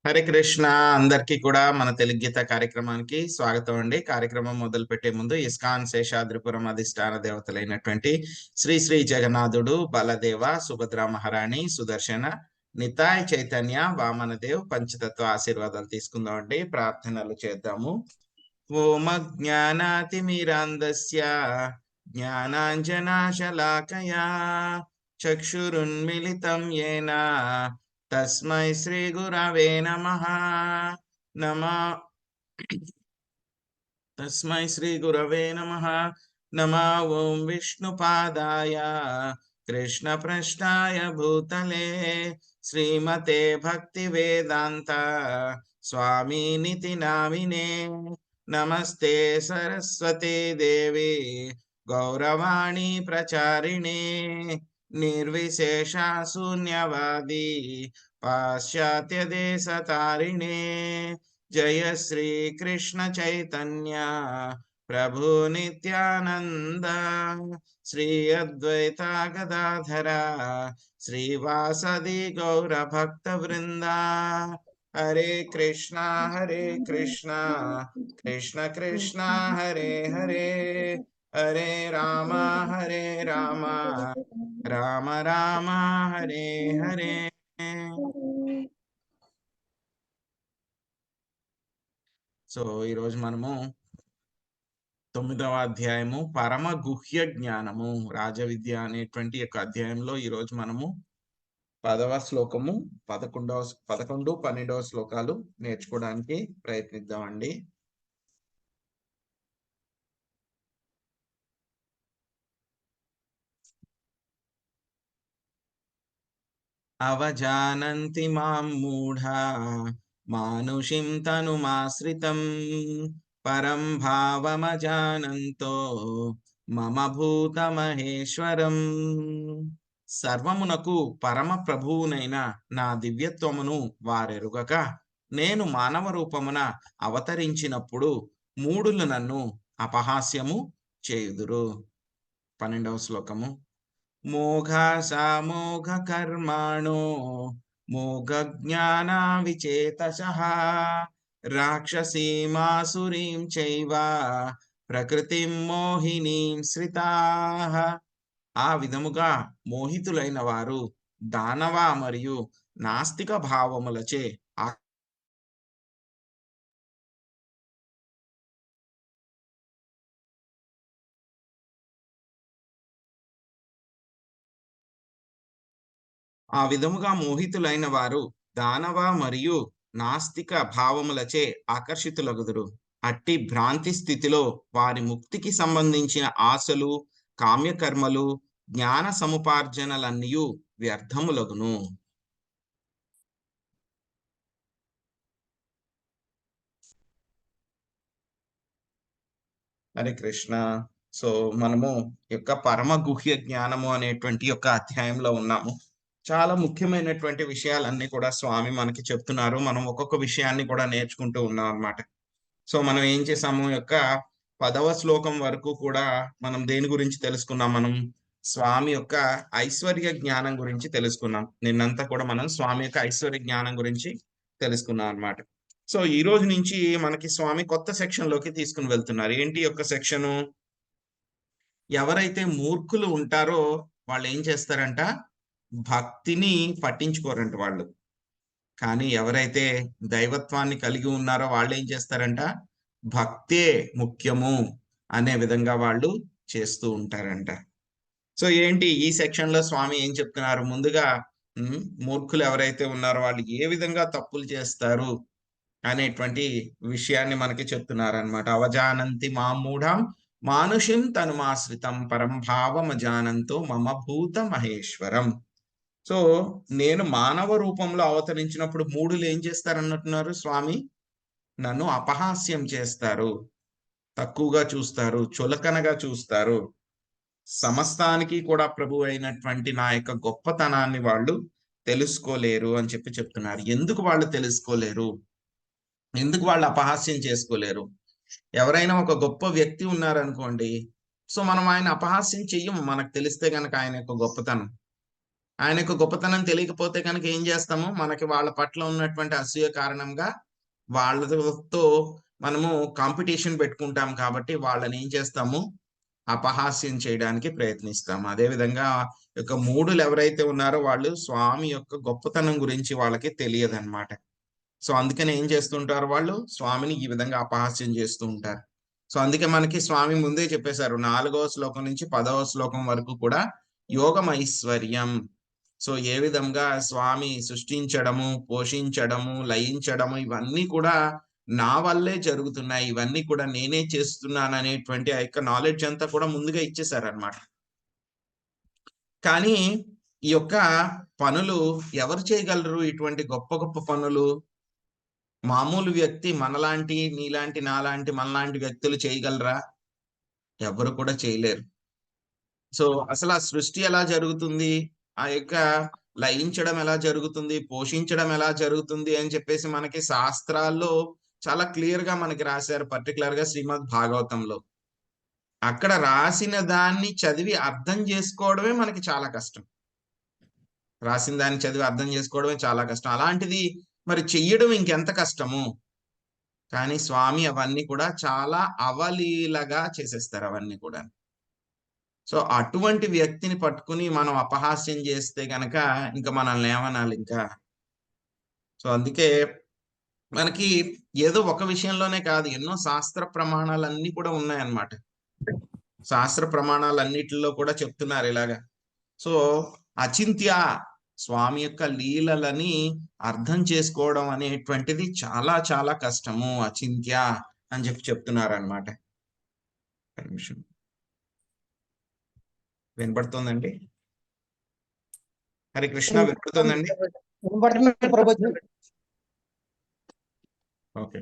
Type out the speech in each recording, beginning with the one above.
హరే కృష్ణ. అందరికీ కూడా మన తెలుగు గీత కార్యక్రమానికి స్వాగతం అండి. కార్యక్రమం మొదలు పెట్టే ముందు ఇస్కాన్ శేషాద్రిపురం అధిష్టాన దేవతలైనటువంటి శ్రీ శ్రీ జగన్నాథుడు, బలదేవ, సుభద్ర మహారాణి, సుదర్శన, నితాయ్ చైతన్య, వామనదేవ్ పంచతత్వ ఆశీర్వాదాలు తీసుకుందాం అండి. ప్రార్థనలు చేద్దాము. ఓం అజ్ఞానాతిమిరాంధస్య జ్ఞానాంజనాశలాకయా చక్షురున్మిళితం యేన తస్మై శ్రీ గురవే నమః. తస్మై శ్రీ గురవే నమః. ఓం విష్ణుపాదాయ కృష్ణ పృష్ఠాయ భూతలే శ్రీమతే భక్తి వేదాంత స్వామినితి నామినే. నమస్తే సరస్వతే దేవి గౌరవాణి ప్రచారిణే నిర్విశేష శూన్యవాది పాశ్చాత్య దేశతారిణే. జయ శ్రీ కృష్ణ చైతన్య ప్రభు నిత్యానంద శ్రీ అద్వైత గదాధర శ్రీవాసది గౌర భక్త వృంద. హరే కృష్ణ కృష్ణ కృష్ణ హరే హరే, హరే రామ రామ రామ హరే హరే. సో ఈరోజు మనము 9వ అధ్యాయము పరమ గుహ్య జ్ఞానము రాజవిద్య అనేటువంటి యొక్క అధ్యాయంలో ఈరోజు మనము 10వ శ్లోకము 11, 12వ శ్లోకాలు నేర్చుకోవడానికి ప్రయత్నిద్దామండి. అవజానంతి మాం మూఢా మానుషిం తనుమాశ్రితం పరం భావమజానంతో మమ భూతమహేశ్వరం. సర్వమునకు పరమ ప్రభువునైన నా దివ్యత్వమును వారెరుగక నేను మానవ రూపమున అవతరించినప్పుడు మూఢులు నన్ను అపహాస్యము చేయుదురు. 12వ శ్లోకము. మోఘ కర్మాణో మోఘ జ్ఞాన విచేతసః రాక్షసీమాసురీం చైవ ప్రకృతిం మోహినీం శ్రితాః. ఆ విధముగా మోహితులైన వారు దానవ మరియు నాస్తిక భావములచే దానవ మరియు నాస్తిక భావములచే ఆకర్షితులగుదురు. అట్టి భ్రాంతి స్థితిలో వారి ముక్తికి సంబంధించిన ఆశలు, కామ్యకర్మలు, జ్ఞాన సముపార్జనలన్నీ వ్యర్థములగును. హరే కృష్ణ. సో మనము యొక్క పరమ గుహ్య జ్ఞానము అనేటువంటి యొక్క అధ్యాయంలో ఉన్నాము. చాలా ముఖ్యమైనటువంటి విషయాలన్నీ కూడా స్వామి మనకి చెప్తున్నారు. మనం ఒక్కొక్క విషయాన్ని కూడా నేర్చుకుంటూ ఉన్నాం అన్నమాట. సో మనం ఏం చేసాము, యొక్క 10వ శ్లోకం వరకు కూడా మనం దేని గురించి తెలుసుకున్నాం? మనం స్వామి యొక్క ఐశ్వర్య జ్ఞానం గురించి తెలుసుకున్నాం. నిన్నంతా కూడా మనం స్వామి యొక్క ఐశ్వర్య జ్ఞానం గురించి తెలుసుకున్నాం అన్నమాట. సో ఈ రోజు నుంచి మనకి స్వామి కొత్త సెక్షన్ లోకి తీసుకుని వెళ్తున్నారు. ఏంటి యొక్క సెక్షను? ఎవరైతే మూర్ఖులు ఉంటారో వాళ్ళు ఏం చేస్తారంట, భక్తిని పట్టించుకోరంట వాళ్ళు. కానీ ఎవరైతే దైవత్వాన్ని కలిగి ఉన్నారో వాళ్ళు ఏం చేస్తారంట, భక్తే ముఖ్యము అనే విధంగా వాళ్ళు చేస్తూ ఉంటారంట. సో ఏంటి ఈ సెక్షన్ లో స్వామి ఏం చెప్తున్నారు? ముందుగా మూర్ఖులు ఎవరైతే ఉన్నారో వాళ్ళు ఏ విధంగా తప్పులు చేస్తారు అనేటువంటి విషయాన్ని మనకి చెప్తున్నారు అనమాట. అవజానంతి మా మూఢం మానుషిం తనుమాశ్రితం పరం భావమజానంతో మమ భూత మహేశ్వరం. సో నేను మానవ రూపంలో అవతరించినప్పుడు మూఢులు ఏం చేస్తారన్నట్టున్నారు స్వామి? నన్ను అపహాస్యం చేస్తారు, తక్కువగా చూస్తారు, చులకనగా చూస్తారు. సమస్తానికి కూడా ప్రభు అయినటువంటి నా యొక్క గొప్పతనాన్ని వాళ్ళు తెలుసుకోలేరు అని చెప్తున్నారు. ఎందుకు వాళ్ళు తెలుసుకోలేరు? ఎందుకు వాళ్ళు అపహాస్యం చేసుకోలేరు? ఎవరైనా ఒక గొప్ప వ్యక్తి ఉన్నారనుకోండి, సో మనం ఆయన అపహాస్యం చెయ్యము, మనకు తెలిస్తే కనుక ఆయన యొక్క గొప్పతనం. ఆయన యొక్క గొప్పతనం తెలియకపోతే కనుక ఏం చేస్తాము, మనకి వాళ్ళ పట్ల ఉన్నటువంటి అసూయ కారణంగా వాళ్ళతో మనము కాంపిటీషన్ పెట్టుకుంటాం కాబట్టి వాళ్ళని ఏం చేస్తాము, అపహాస్యం చేయడానికి ప్రయత్నిస్తాము. అదేవిధంగా యొక్క మూఢులు ఎవరైతే ఉన్నారో వాళ్ళు స్వామి యొక్క గొప్పతనం గురించి వాళ్ళకి తెలియదన్నమాట. సో అందుకని ఏం చేస్తుంటారు, వాళ్ళు స్వామిని ఈ విధంగా అపహాస్యం చేస్తూ ఉంటారు. సో అందుకే మనకి స్వామి ముందే చెప్పేశారు, 4వ శ్లోకం నుంచి 10వ శ్లోకం వరకు కూడా యోగమైశ్వర్యం. సో ఏ విధంగా స్వామి సృష్టించడము, పోషించడము, లయించడము ఇవన్నీ కూడా నా వల్లే జరుగుతున్నాయి, ఇవన్నీ కూడా నేనే చేస్తున్నాను అనేటువంటి ఆ యొక్క నాలెడ్జ్ అంతా కూడా ముందుగా ఇచ్చేసారనమాట. కానీ ఈ యొక్క పనులు ఎవరు చేయగలరు, ఇటువంటి గొప్ప గొప్ప పనులు మామూలు వ్యక్తి మనలాంటి, నీలాంటి, నాలాంటి, మనలాంటి వ్యక్తులు చేయగలరా? ఎవరు కూడా చేయలేరు. సో అసలు ఆ సృష్టి ఎలా జరుగుతుంది, ఆ యొక్క లయించడం ఎలా జరుగుతుంది, పోషించడం ఎలా జరుగుతుంది అని చెప్పేసి మనకి శాస్త్రాల్లో చాలా క్లియర్ గా మనకి రాశారు. పర్టికులర్ గా శ్రీమద్ భాగవతంలో అక్కడ రాసిన దాన్ని చదివి అర్థం చేసుకోవడమే మనకి చాలా కష్టం. రాసిన దాన్ని చదివి అర్థం చేసుకోవడమే చాలా కష్టం. అలాంటిది మరి చెయ్యడం ఇంకెంత కష్టము. కానీ స్వామి అవన్నీ కూడా చాలా అవలీలగా చేసేస్తారు అవన్నీ కూడా. సో అటువంటి వ్యక్తిని పట్టుకుని మనం అపహాస్యం చేస్తే గనక ఇంకా మనల్ని ఏమనాలి ఇంకా. సో అందుకే మనకి ఏదో ఒక విషయంలోనే కాదు, ఎన్నో శాస్త్ర ప్రమాణాలన్నీ కూడా ఉన్నాయన్నమాట. శాస్త్ర ప్రమాణాలన్నిటిలో కూడా చెప్తున్నారు ఇలాగా. సో అచింత్య స్వామి యొక్క లీలలని అర్థం చేసుకోవడం అనేటువంటిది చాలా చాలా కష్టము, అచింత్య అని చెప్తున్నారు అనమాట. వినపడుతుందండి? హరే కృష్ణ, వినపడుతుందండి? ఓకే.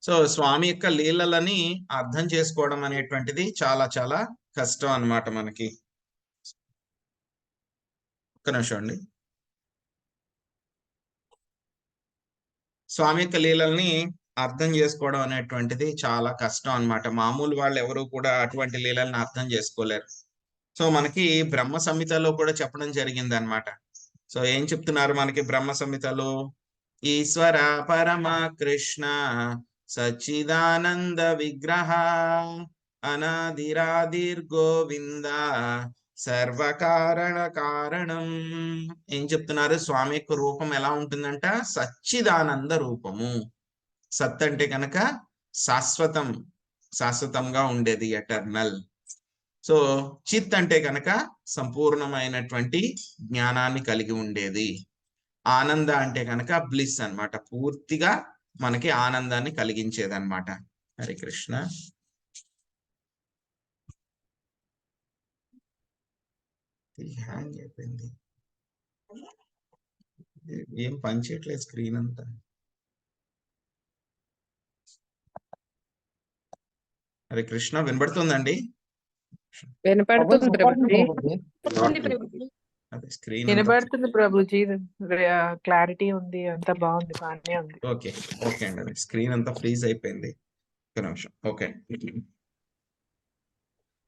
సో స్వామి యొక్క లీలలని అర్థం చేసుకోవడం అనేటువంటిది చాలా చాలా కష్టం అన్నమాట మనకి. ఒక్క నిమిషం అండి. స్వామి యొక్క లీలల్ని అర్థం చేసుకోవడం అనేటువంటిది చాలా కష్టం అన్నమాట. మామూలు వాళ్ళు ఎవరు కూడా అటువంటి లీలల్ని అర్థం చేసుకోలేరు. సో మనకి బ్రహ్మ సంహితలో కూడా చెప్పడం జరిగింది అన్నమాట. సో ఏం చెప్తున్నారు మనకి బ్రహ్మ సంహితలో? ఈశ్వర పరమ కృష్ణ సచ్చిదానంద విగ్రహ అనాదిరాదిర్గోవింద సర్వకారణ కారణం. ఏం చెప్తున్నారు? స్వామి యొక్క రూపం ఎలా ఉంటుందంట? సచ్చిదానంద రూపము. సత్ అంటే కనుక శాశ్వతం, శాశ్వతంగా ఉండేది, ఎటర్నల్. సో చిత్ అంటే కనుక సంపూర్ణమైనటువంటి జ్ఞానాన్ని కలిగి ఉండేది. ఆనంద అంటే కనుక బ్లిస్ అన్నమాట, పూర్తిగా మనకి ఆనందాన్ని కలిగించేది అన్నమాట. హరే కృష్ణ. హ్యాంగ్ అయిపోయింది, ఏం పనిచేయట్లేదు స్క్రీన్ అంతా. హరే కృష్ణ, వినబడుతుందండి? వినపడుతుంది ప్రభుజీ. అదే స్క్రీన్ వినపడుతుంది ప్రభుజీ, క్లారిటీ ఉంది, అంతా బాగుంది, బాగానే ఉంది. ఓకే ఓకే అండి, అదే స్క్రీన్ అంతా ఫ్రీజ్ అయిపోయింది. ఒక నిమిషం. ఓకే.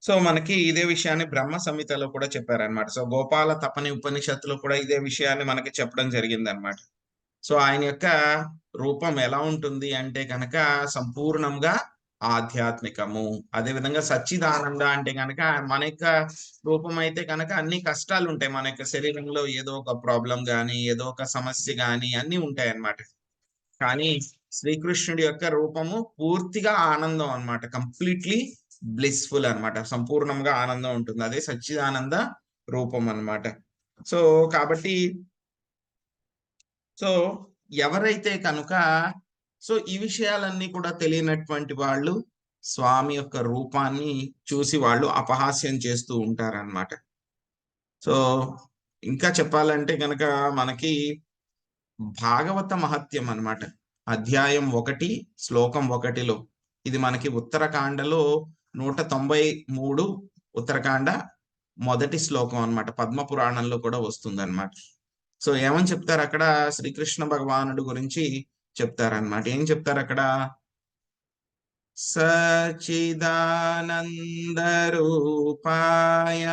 సో మనకి ఇదే విషయాన్ని బ్రహ్మ సంహితలో కూడా చెప్పారనమాట. సో గోపాల తపని ఉపనిషత్తులో కూడా ఇదే విషయాన్ని మనకి చెప్పడం జరిగింది అనమాట. సో ఆయన యొక్క రూపం ఎలా ఉంటుంది అంటే కనుక సంపూర్ణంగా ఆధ్యాత్మికము. అదేవిధంగా సచ్చిదానంద అంటే కనుక మన యొక్క రూపం అయితే కనుక అన్ని కష్టాలు ఉంటాయి మన యొక్క శరీరంలో, ఏదో ఒక ప్రాబ్లం గాని, ఏదో ఒక సమస్య గాని అన్ని ఉంటాయి అన్నమాట. కానీ శ్రీకృష్ణుడి యొక్క రూపము పూర్తిగా ఆనందం అన్నమాట, కంప్లీట్లీ బ్లిస్ఫుల్ అన్నమాట, సంపూర్ణంగా ఆనందం ఉంటుంది. అదే సచ్చిదానంద రూపం అన్నమాట. సో కాబట్టి సో ఎవరైతే కనుక సో ఈ విషయాలన్నీ కూడా తెలియనటువంటి వాళ్ళు స్వామి యొక్క రూపాన్ని చూసి వాళ్ళు అపహాస్యం చేస్తూ ఉంటారన్నమాట. సో ఇంకా చెప్పాలంటే కనుక మనకి భాగవత మహత్యం అన్నమాట, అధ్యాయం 1 శ్లోకం 1లో ఇది మనకి ఉత్తరకాండలో 193 ఉత్తరకాండ మొదటి శ్లోకం అన్నమాట, పద్మ పురాణంలో కూడా వస్తుంది అన్నమాట. సో ఏమని చెప్తారు అక్కడ? శ్రీకృష్ణ భగవానుడు గురించి చెప్తారన్నమాట. ఏం చెప్తారు అక్కడ? సచిదానంద రూపాయ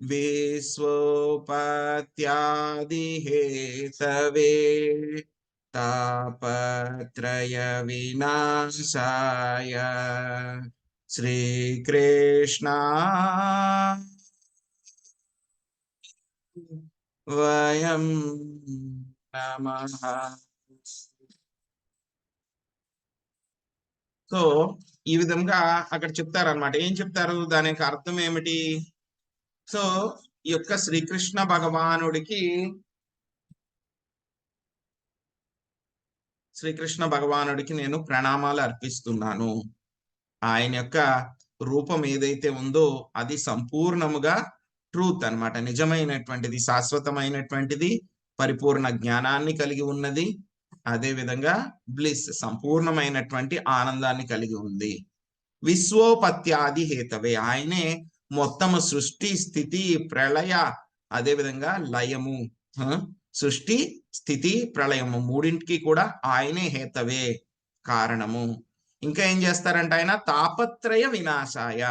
విశ్వోపత్యాదిహేతవే తాపత్రయ వినాశాయ శ్రీకృష్ణ వయం నమః. సో ఈ విధంగా అక్కడ చెప్తారనమాట. ఏం చెప్తారు, దాని యొక్క అర్థం ఏమిటి? సో ఈ యొక్క శ్రీకృష్ణ భగవానుడికి నేను ప్రణామాలు అర్పిస్తున్నాను. ఆయన యొక్క రూపం ఏదైతే ఉందో అది సంపూర్ణముగా ట్రూత్ అన్నమాట, నిజమైనటువంటిది, శాశ్వతమైనటువంటిది, పరిపూర్ణ జ్ఞానాన్ని కలిగి ఉన్నది, అదే విధంగా బ్లిస్, సంపూర్ణమైనటువంటి ఆనందాన్ని కలిగి ఉంది. విశ్వోపత్యాది హేతవే, ఆయనే మొత్తము సృష్టి, స్థితి, ప్రళయ, అదే విధంగా లయము, సృష్టి, స్థితి, ప్రళయము మూడింటికి కూడా ఆయనే హేతవే, కారణము. ఇంకా ఏం చేస్తారంటే ఆయన తాపత్రయ వినాశాయ,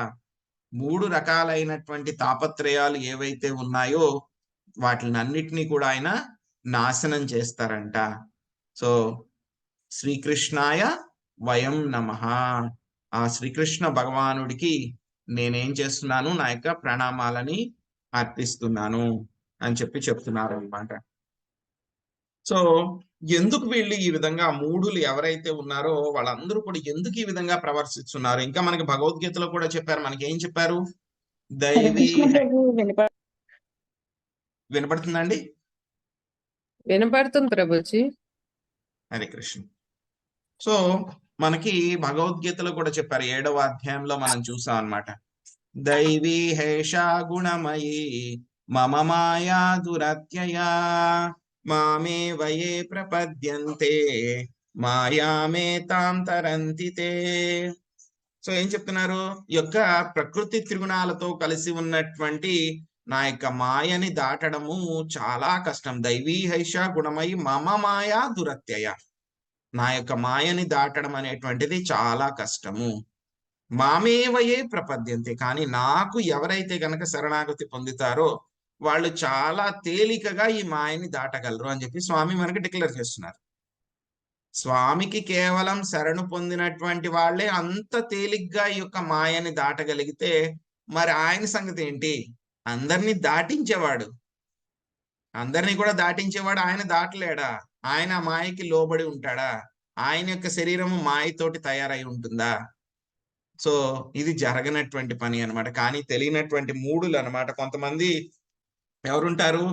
మూడు రకాలైనటువంటి తాపత్రయాలు ఏవైతే ఉన్నాయో వాటిని అన్నిటినీ కూడా ఆయన నాశనం చేస్తారంట. సో శ్రీకృష్ణాయ వయం నమః, ఆ శ్రీకృష్ణ భగవానుడికి నేనేం చేస్తున్నాను, నా యొక్క ప్రణామాలని అర్పిస్తున్నాను అని చెప్తున్నారు అన్నమాట. సో ఎందుకు వీళ్ళు ఈ విధంగా మూఢులు ఎవరైతే ఉన్నారో వాళ్ళందరూ కూడా ఎందుకు ఈ విధంగా ప్రవర్తిస్తున్నారు? ఇంకా మనకి భగవద్గీతలో కూడా చెప్పారు. మనకి ఏం చెప్పారు? దైవీ, వినపడుతుందండి? వినపడుతుంది ప్రభుజీ. హరే కృష్ణ. సో మనకి భగవద్గీతలో కూడా చెప్పారు, 7వ అధ్యాయంలో మనం చూసాం అన్నమాట. దైవీ హేషా గుణమయీ మమ మాయా దురత్యయా మామే వయే ప్రపద్యంతే మాయామే తాం తరంతి తే. సో ఏం చెప్తున్నారు? ఈ యొక్క ప్రకృతి త్రిగుణాలతో కలిసి ఉన్నటువంటి నా యొక్క మాయని దాటడము చాలా కష్టం. దైవీ హైష గుణమయి మమ మాయా దురత్యయ, నా యొక్క మాయని దాటడం అనేటువంటిది చాలా కష్టము. మామేవయే ప్రపద్యంతే, కానీ నాకు ఎవరైతే గనక శరణాగతి పొందుతారో వాళ్ళు చాలా తేలికగా ఈ మాయని దాటగలరు అని చెప్పి స్వామి మనకి డిక్లేర్ చేస్తున్నారు. స్వామికి కేవలం శరణు పొందినటువంటి వాళ్ళే అంత తేలిగ్గా ఈ యొక్క మాయని దాటగలిగితే మరి ఆయన సంగతి ఏంటి? అందరినీ దాటించేవాడు, అందరినీ కూడా దాటించేవాడు ఆయన దాటలేడా? ఆయన మాయకి లోబడి ఉంటాడా? ఆయన యొక్క శరీరము మాయతోటి తయారై ఉంటుందా? సో ఇది జరగనటువంటి పని అన్నమాట. కానీ తెలియనటువంటి మూడులు అన్నమాట. కొంతమంది ఎవరుంటారు?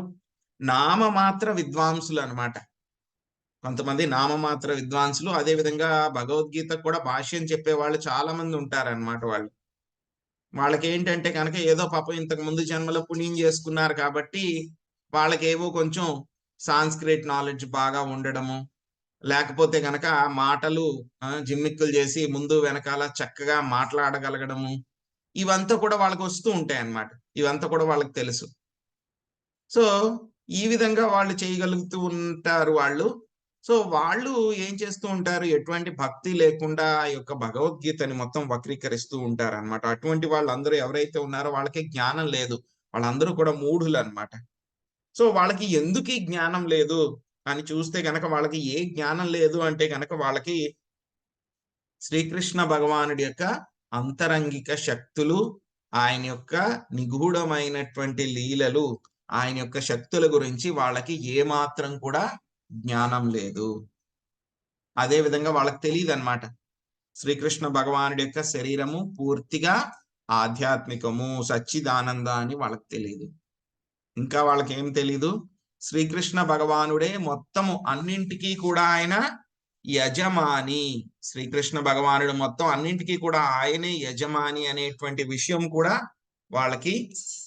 నామమాత్ర విద్వాంసులు అన్నమాట. కొంతమంది నామమాత్ర విద్వాంసులు, అదే విధంగా భగవద్గీత కూడా భాష్యం చెప్పే వాళ్ళు చాలా మంది ఉంటారన్నమాట. వాళ్ళకి ఏంటంటే కనుక ఏదో పాపం ఇంతకు ముందు జన్మలో పుణ్యం చేసుకున్నారు కాబట్టి వాళ్ళకి ఏవో కొంచెం సాంస్క్రిట్ నాలెడ్జ్ బాగా ఉండడము, లేకపోతే గనక మాటలు జిమ్మిక్కులు చేసి ముందు వెనకాల చక్కగా మాట్లాడగలగడము, ఇవంతా కూడా వాళ్ళకి వస్తూ ఉంటాయి అన్నమాట. ఇవంతా కూడా వాళ్ళకి తెలుసు. సో ఈ విధంగా వాళ్ళు చేయగలుగుతూ ఉంటారు వాళ్ళు. సో వాళ్ళు ఏం చేస్తూ ఉంటారు? ఎటువంటి భక్తి లేకుండా ఈ యొక్క భగవద్గీతని మొత్తం వక్రీకరిస్తూ ఉంటారు అన్నమాట. అటువంటి వాళ్ళందరూ ఎవరైతే ఉన్నారో వాళ్ళకి జ్ఞానం లేదు, వాళ్ళందరూ కూడా మూఢులు అన్నమాట. సో వాళ్ళకి ఎందుకు ఈ జ్ఞానం లేదు అని చూస్తే గనక, వాళ్ళకి ఏ జ్ఞానం లేదు అంటే గనక వాళ్ళకి శ్రీకృష్ణ భగవానుడి యొక్క అంతరంగిక శక్తులు, ఆయన యొక్క నిగూఢమైనటువంటి లీలలు, ఆయన యొక్క శక్తుల గురించి వాళ్ళకి ఏమాత్రం కూడా జ్ఞానం లేదు. అదే విధంగా వాళ్ళకి తెలియదు అన్నమాట. శ్రీకృష్ణ భగవానుడి యొక్క శరీరము పూర్తిగా ఆధ్యాత్మికము, సచ్చిదానంద అని వాళ్ళకి తెలియదు. ఇంకా వాళ్ళకి ఏం తెలీదు? శ్రీకృష్ణ భగవానుడే మొత్తము అన్నింటికీ కూడా ఆయన యజమాని. శ్రీకృష్ణ భగవానుడు మొత్తం అన్నింటికీ కూడా ఆయనే యజమాని అనేటువంటి విషయం కూడా వాళ్ళకి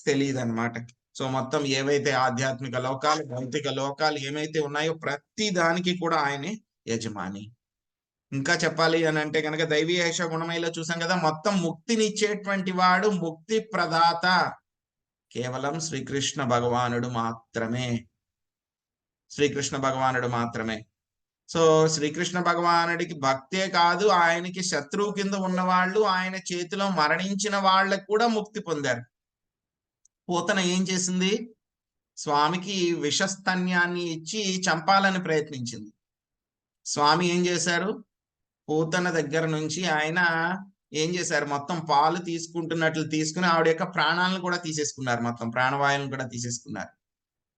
తెలియదు అన్నమాట. సో మొత్తం ఏవైతే ఆధ్యాత్మిక లోకాలు, భౌతిక లోకాలు ఏమైతే ఉన్నాయో ప్రతి దానికి కూడా ఆయనే యజమాని. ఇంకా చెప్పాలి అని అంటే కనుక దైవీ హేష గుణమయిలో చూసాం కదా, మొత్తం ముక్తినిచ్చేటువంటి వాడు, ముక్తి ప్రదాత కేవలం శ్రీకృష్ణ భగవానుడు మాత్రమే. శ్రీకృష్ణ భగవానుడు మాత్రమే. సో శ్రీకృష్ణ భగవానుడికి భక్తే కాదు, ఆయనకి శత్రువు కింద ఉన్న వాళ్ళు, ఆయన చేతిలో మరణించిన వాళ్ళకు కూడా ముక్తి పొందారు. పూతన ఏం చేసింది? స్వామికి విషస్తన్యాన్ని ఇచ్చి చంపాలని ప్రయత్నించింది. స్వామి ఏం చేశారు? పూతన దగ్గర నుంచి ఆయన ఏం చేశారు? మొత్తం పాలు తీసుకుంటున్నట్లు తీసుకుని ఆవిడ యొక్క ప్రాణాలను కూడా తీసేసుకున్నారు, మొత్తం ప్రాణవాయువులను కూడా తీసేసుకున్నారు.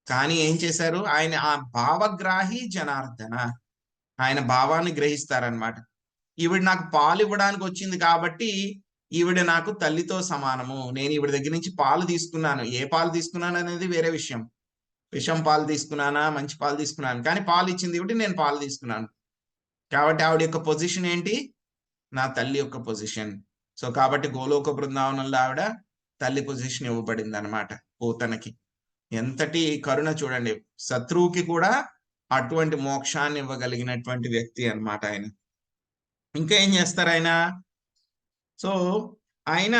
కానీ ఏం చేశారు? ఆయన ఆ భావగ్రాహి జనార్దన, ఆయన భావాన్ని గ్రహిస్తారనమాట. ఈవిడ నాకు పాలు ఇవ్వడానికి వచ్చింది కాబట్టి ఈవిడ నాకు తల్లితో సమానము, నేను ఈవిడ దగ్గర నుంచి పాలు తీసుకున్నాను. ఏ పాలు తీసుకున్నాను అనేది వేరే విషయం. విషం పాలు తీసుకున్నానా, మంచి పాలు తీసుకున్నాను, కానీ పాలు ఇచ్చింది ఈవిడ, నేను పాలు తీసుకున్నాను. కాబట్టి ఆవిడ యొక్క పొజిషన్ ఏంటి? నా తల్లి యొక్క పొజిషన్. సో కాబట్టి గోలోక బృందావనంలో ఆవిడ తల్లి పొజిషన్ ఇవ్వబడింది అనమాట పూతనకి. ఎంతటి కరుణ చూడండి, శత్రువుకి కూడా అటువంటి మోక్షాన్ని ఇవ్వగలిగినటువంటి వ్యక్తి అన్నమాట ఆయన. ఇంకా ఏం చేస్తారు ఆయన? సో ఆయన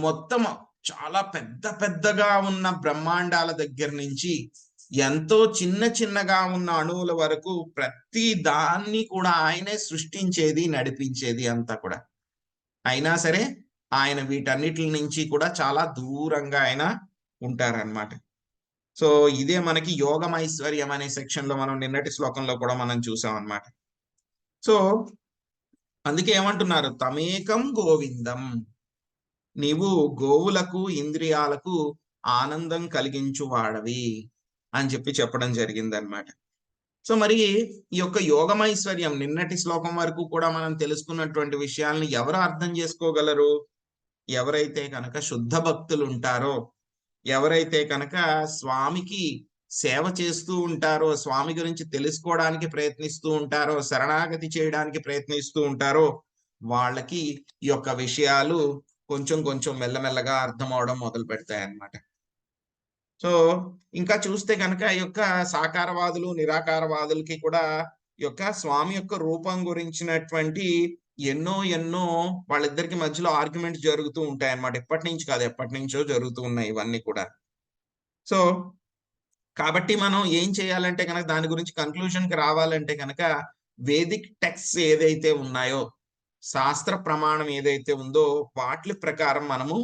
మొత్తం చాలా పెద్ద పెద్దగా ఉన్న బ్రహ్మాండాల దగ్గర నుంచి ఎంతో చిన్న చిన్నగా ఉన్న అణువుల వరకు ప్రతి దాన్ని కూడా ఆయనే సృష్టించేది, నడిపించేది అంతా కూడా. అయినా సరే ఆయన వీటన్నిటి నుంచి కూడా చాలా దూరంగా ఆయన ఉంటారన్నమాట. సో ఇదే మనకి యోగమైశ్వర్యం అనే సెక్షన్ లో మనం నిన్నటి శ్లోకంలో కూడా మనం చూసాం అన్నమాట. సో అందుకే ఏమంటున్నారు? తమేకం గోవిందం, నీవు గోవులకు ఇంద్రియాలకు ఆనందం కలిగించు వాడవి అని చెప్పడం జరిగింది అనమాట. సో మరి ఈ యొక్క యోగమైశ్వర్యం నిన్నటి శ్లోకం వరకు కూడా మనం తెలుసుకున్నటువంటి విషయాలను ఎవరు అర్థం చేసుకోగలరు? ఎవరైతే కనుక శుద్ధ భక్తులు ఉంటారో, ఎవరైతే కనుక స్వామికి సేవ చేస్తూ ఉంటారో, స్వామి గురించి తెలుసుకోవడానికి ప్రయత్నిస్తూ ఉంటారో, శరణాగతి చేయడానికి ప్రయత్నిస్తూ ఉంటారో, వాళ్ళకి ఈ యొక్క విషయాలు కొంచెం కొంచెం మెల్లమెల్లగా అర్థం అవడం మొదలు పెడతాయి అన్నమాట. సో ఇంకా చూస్తే కనుక ఈ యొక్క సాకారవాదులు, నిరాకారవాదులకి కూడా ఈ యొక్క స్వామి యొక్క రూపం గురించినటువంటి ఎన్నో ఎన్నో వాళ్ళిద్దరికి మధ్యలో ఆర్గ్యుమెంట్స్ జరుగుతూ ఉంటాయి అన్నమాట. ఎప్పటి నుంచి కాదు, ఎప్పటి నుంచో జరుగుతూ ఉన్నాయి ఇవన్నీ కూడా. సో కాబట్టి మనం ఏం చేయాలంటే కనుక, దాని గురించి కన్క్లూజన్కి రావాలంటే కనుక, వేదిక్ టెక్స్ట్ ఏదైతే ఉన్నాయో, శాస్త్ర ప్రమాణం ఏదైతే ఉందో వాటి ప్రకారం మనము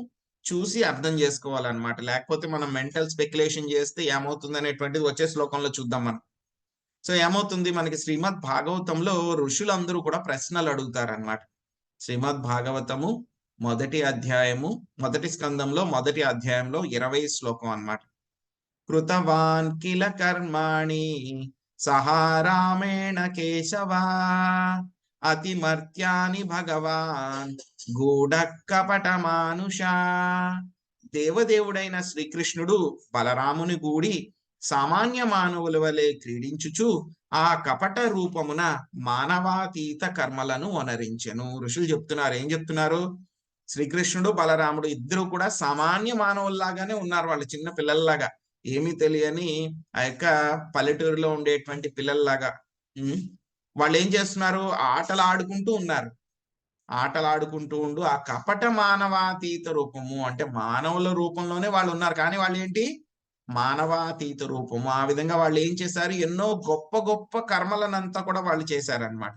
చూసి అర్థం చేసుకోవాలన్నమాట. లేకపోతే మనం మెంటల్ స్పెక్యులేషన్ చేస్తే ఏమవుతుంది అనేటువంటిది వచ్చే శ్లోకంలో చూద్దాం మనం. సో ఏమవుతుంది, మనకి శ్రీమద్ భాగవతంలో ఋషులందరూ కూడా ప్రశ్నలు అడుగుతారన్నమాట. శ్రీమద్ భాగవతము మొదటి స్కందంలో మొదటి అధ్యాయంలో 20 శ్లోకం అన్నమాట. కృతవాన్ కిల కర్మాణి సహారామేణ కేశవా అతిమర్త్యాని భగవాన్ గూఢ కపట మానుష. దేవదేవుడైన శ్రీకృష్ణుడు బలరాముని గూడి సామాన్య మానవుల వలె క్రీడించుచు ఆ కపట రూపమున మానవాతీత కర్మలను వనరించెను. ఋషులు చెప్తున్నారు, ఏం చెప్తున్నారు? శ్రీకృష్ణుడు బలరాముడు ఇద్దరు కూడా సామాన్య మానవుల్లాగానే ఉన్నారు. వాళ్ళు చిన్న పిల్లల్లాగా, ఏమీ తెలియని ఆ యొక్క పల్లెటూరులో ఉండేటువంటి పిల్లల్లాగా. వాళ్ళు ఏం చేస్తున్నారు? ఆటలు ఆడుకుంటూ ఉన్నారు. ఆటలు ఆడుకుంటూ ఉండు ఆ కపట మానవాతీత రూపము, అంటే మానవుల రూపంలోనే వాళ్ళు ఉన్నారు, కానీ వాళ్ళు ఏంటి? మానవాతీత రూపము. ఆ విధంగా వాళ్ళు ఏం చేశారు? ఎన్నో గొప్ప గొప్ప కర్మలనంతా కూడా వాళ్ళు చేశారనమాట.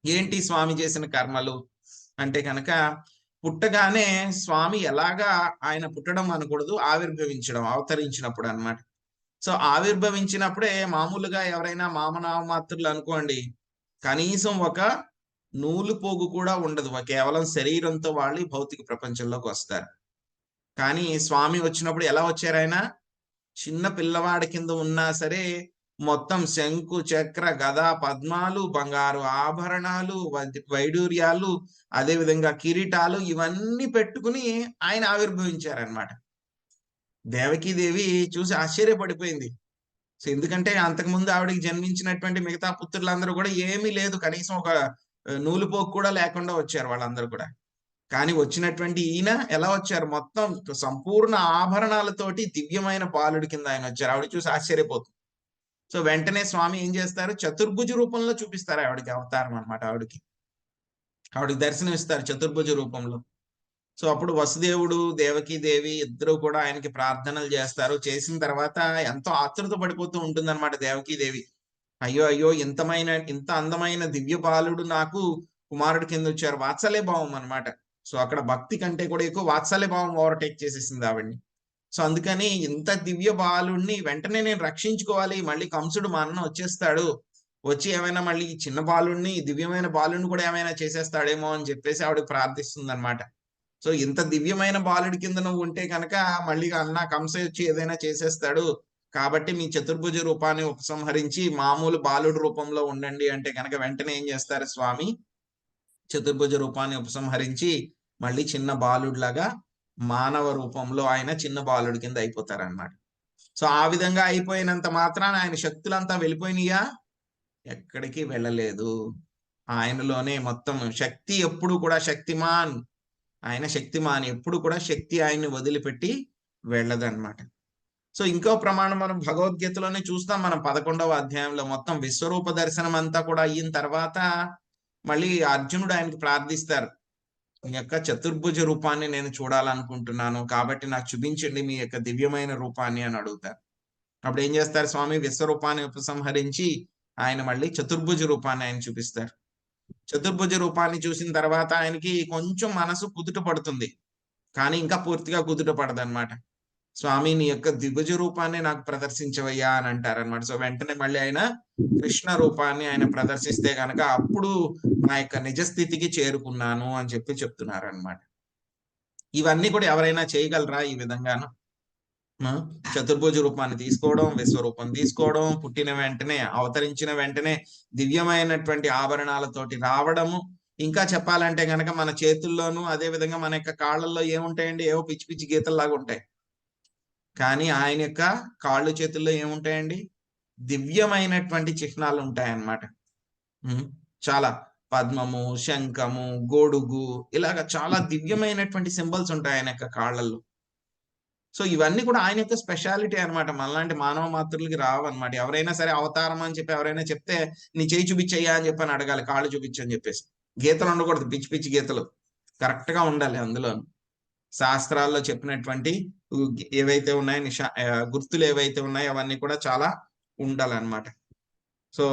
ఏంటి స్వామి చేసిన కర్మలు అంటే కనుక, పుట్టగానే స్వామి ఎలాగా ఆయన పుట్టడం అనకూడదు, ఆవిర్భవించడం, అవతరించినప్పుడు అన్నమాట. సో ఆవిర్భవించినప్పుడే మామూలుగా ఎవరైనా మామనామాత్రులు అనుకోండి, కనీసం ఒక నూలు పోగు కూడా ఉండదు, కేవలం శరీరంతో వాళ్ళు ఈ భౌతిక ప్రపంచంలోకి వస్తారు. కానీ స్వామి వచ్చినప్పుడు ఎలా వచ్చారు? ఆయన చిన్న పిల్లవాడి కింద ఉన్నా సరే మొత్తం శంకు చక్ర గద పద్మాలు, బంగారు ఆభరణాలు, వైడూర్యాలు, అదే విధంగా కిరీటాలు ఇవన్నీ పెట్టుకుని ఆయన ఆవిర్భవించారనమాట. దేవకీదేవి చూసి ఆశ్చర్యపడిపోయింది. సో ఎందుకంటే అంతకుముందు ఆవిడకి జన్మించినటువంటి మిగతా పుత్రులందరూ కూడా ఏమీ లేదు, కనీసం ఒక నూలుపోకు కూడా లేకుండా వచ్చారు వాళ్ళందరూ కూడా. కానీ వచ్చినటువంటి ఈయన ఎలా వచ్చారు? మొత్తం సంపూర్ణ ఆభరణాలతోటి దివ్యమైన బాలుడి కింద ఆయన వచ్చారు. ఆవిడ చూసి ఆశ్చర్యపోతుంది. సో వెంటనే స్వామి ఏం చేస్తారు? చతుర్భుజ రూపంలో చూపిస్తారు ఆవిడకి అవతారం అనమాట. ఆవిడకి దర్శనం ఇస్తారు చతుర్భుజ రూపంలో. సో అప్పుడు వసుదేవుడు, దేవకీదేవి ఇద్దరు కూడా ఆయనకి ప్రార్థనలు చేస్తారు. చేసిన తర్వాత ఎంతో ఆతృత పడిపోతూ ఉంటుంది అనమాట దేవకీదేవి. అయ్యో అయ్యో, ఇంత అందమైన దివ్య బాలుడు నాకు కుమారుడి కింద వచ్చారు. వాత్సల్య భావం అనమాట. సో అక్కడ భక్తి కంటే కూడా ఎక్కువ వాత్సల్య భావం ఓవర్టేక్ చేసేసింది ఆవిడ్ని. సో అందుకని ఇంత దివ్య బాలుడిని వెంటనే నేను రక్షించుకోవాలి, మళ్ళీ కంసుడు మా అన్న వచ్చేస్తాడు, వచ్చి ఏమైనా మళ్ళీ ఈ చిన్న బాలుడిని, దివ్యమైన బాలుడిని కూడా ఏమైనా చేసేస్తాడేమో అని చెప్పేసి ఆవిడ ప్రార్థిస్తుంది అనమాట. సో ఇంత దివ్యమైన బాలుడి కింద నువ్వు ఉంటే కనుక మళ్ళీ అన్న కంస వచ్చి ఏదైనా చేసేస్తాడు, కాబట్టి మీ చతుర్భుజ రూపాన్ని ఉపసంహరించి మామూలు బాలుడి రూపంలో ఉండండి అంటే కనుక వెంటనే ఏం చేస్తారు స్వామి, చతుర్భుజ రూపాన్ని ఉపసంహరించి మళ్ళీ చిన్న బాలుడిలాగా మానవ రూపంలో ఆయన చిన్న బాలుడి కింద అయిపోతారనమాట. సో ఆ విధంగా అయిపోయినంత మాత్రాన ఆయన శక్తులంతా వెళ్ళిపోయినాయా? ఎక్కడికి వెళ్ళలేదు. ఆయనలోనే మొత్తం శక్తి ఎప్పుడు కూడా శక్తిమాన్, ఆయన శక్తిమాన్, ఎప్పుడు కూడా శక్తి ఆయన్ని వదిలిపెట్టి వెళ్ళదన్నమాట. సో ఇంకో ప్రమాణం మనం భగవద్గీతలోనే చూస్తాం. మనం 11వ అధ్యాయంలో మొత్తం విశ్వరూప దర్శనం అంతా కూడా అయిన తర్వాత మళ్ళీ అర్జునుడు ఆయనకి ప్రార్థిస్తారు, మీ యొక్క చతుర్భుజ రూపాన్ని నేను చూడాలనుకుంటున్నాను, కాబట్టి నాకు చూపించండి మీ యొక్క దివ్యమైన రూపాన్ని అని అడుగుతారు. అప్పుడు ఏం చేస్తారు స్వామి, విశ్వరూపాన్ని ఉపసంహరించి ఆయన మళ్ళీ చతుర్భుజ రూపాన్ని ఆయన చూపిస్తారు. చతుర్భుజ రూపాన్ని చూసిన తర్వాత ఆయనకి కొంచెం మనసు కుదుట పడుతుంది, కానీ ఇంకా పూర్తిగా కుదుట పడదన్నమాట. స్వామి నీ యొక్క ద్విభుజ రూపాన్ని నాకు ప్రదర్శించవయ్యా అని అంటారనమాట. సో వెంటనే మళ్ళీ ఆయన కృష్ణ రూపాన్ని ఆయన ప్రదర్శిస్తే కనుక అప్పుడు నా యొక్క నిజస్థితికి చేరుకున్నాను అని చెప్పి చెప్తున్నారు అనమాట. ఇవన్నీ కూడా ఎవరైనా చేయగలరా ఈ విధంగాను? చతుర్భుజ రూపాన్ని తీసుకోవడం, విశ్వరూపం తీసుకోవడం, పుట్టిన వెంటనే అవతరించిన వెంటనే దివ్యమైనటువంటి ఆభరణాలతోటి రావడము, ఇంకా చెప్పాలంటే గనక మన చేతుల్లోనూ అదే విధంగా మన యొక్క కాళ్ళల్లో ఏముంటాయండి, ఏవో పిచ్చి పిచ్చి గీతల్లాగా ఉంటాయి, కానీ ఆయన యొక్క కాళ్ళు చేతుల్లో ఏముంటాయండి, దివ్యమైనటువంటి చిహ్నాలు ఉంటాయన్నమాట. చాలా పద్మము, శంఖము, గొడుగు, ఇలాగ చాలా దివ్యమైనటువంటి సింబల్స్ ఉంటాయి ఆయన యొక్క కాళ్ళల్లో. సో ఇవన్నీ కూడా ఆయన యొక్క స్పెషాలిటీ అనమాట, మనలాంటి మానవ మాతృలకి రావన్నమాట. ఎవరైనా సరే అవతారం అని చెప్పి ఎవరైనా చెప్తే నీ చేయి చూపించయ్యా అని చెప్పని అడగాలి, కాళ్ళు చూపించని చెప్పేసి. గీతలు ఉండకూడదు, పిచ్చి పిచ్చి గీతలు, కరెక్ట్ గా ఉండాలి. అందులో శాస్త్రాల్లో చెప్పినటువంటి ఏవైతే ఉన్నాయో గుర్తులు ఏవైతే ఉన్నాయో అవన్నీ కూడా చాలా ఉండాలన్నమాట. సో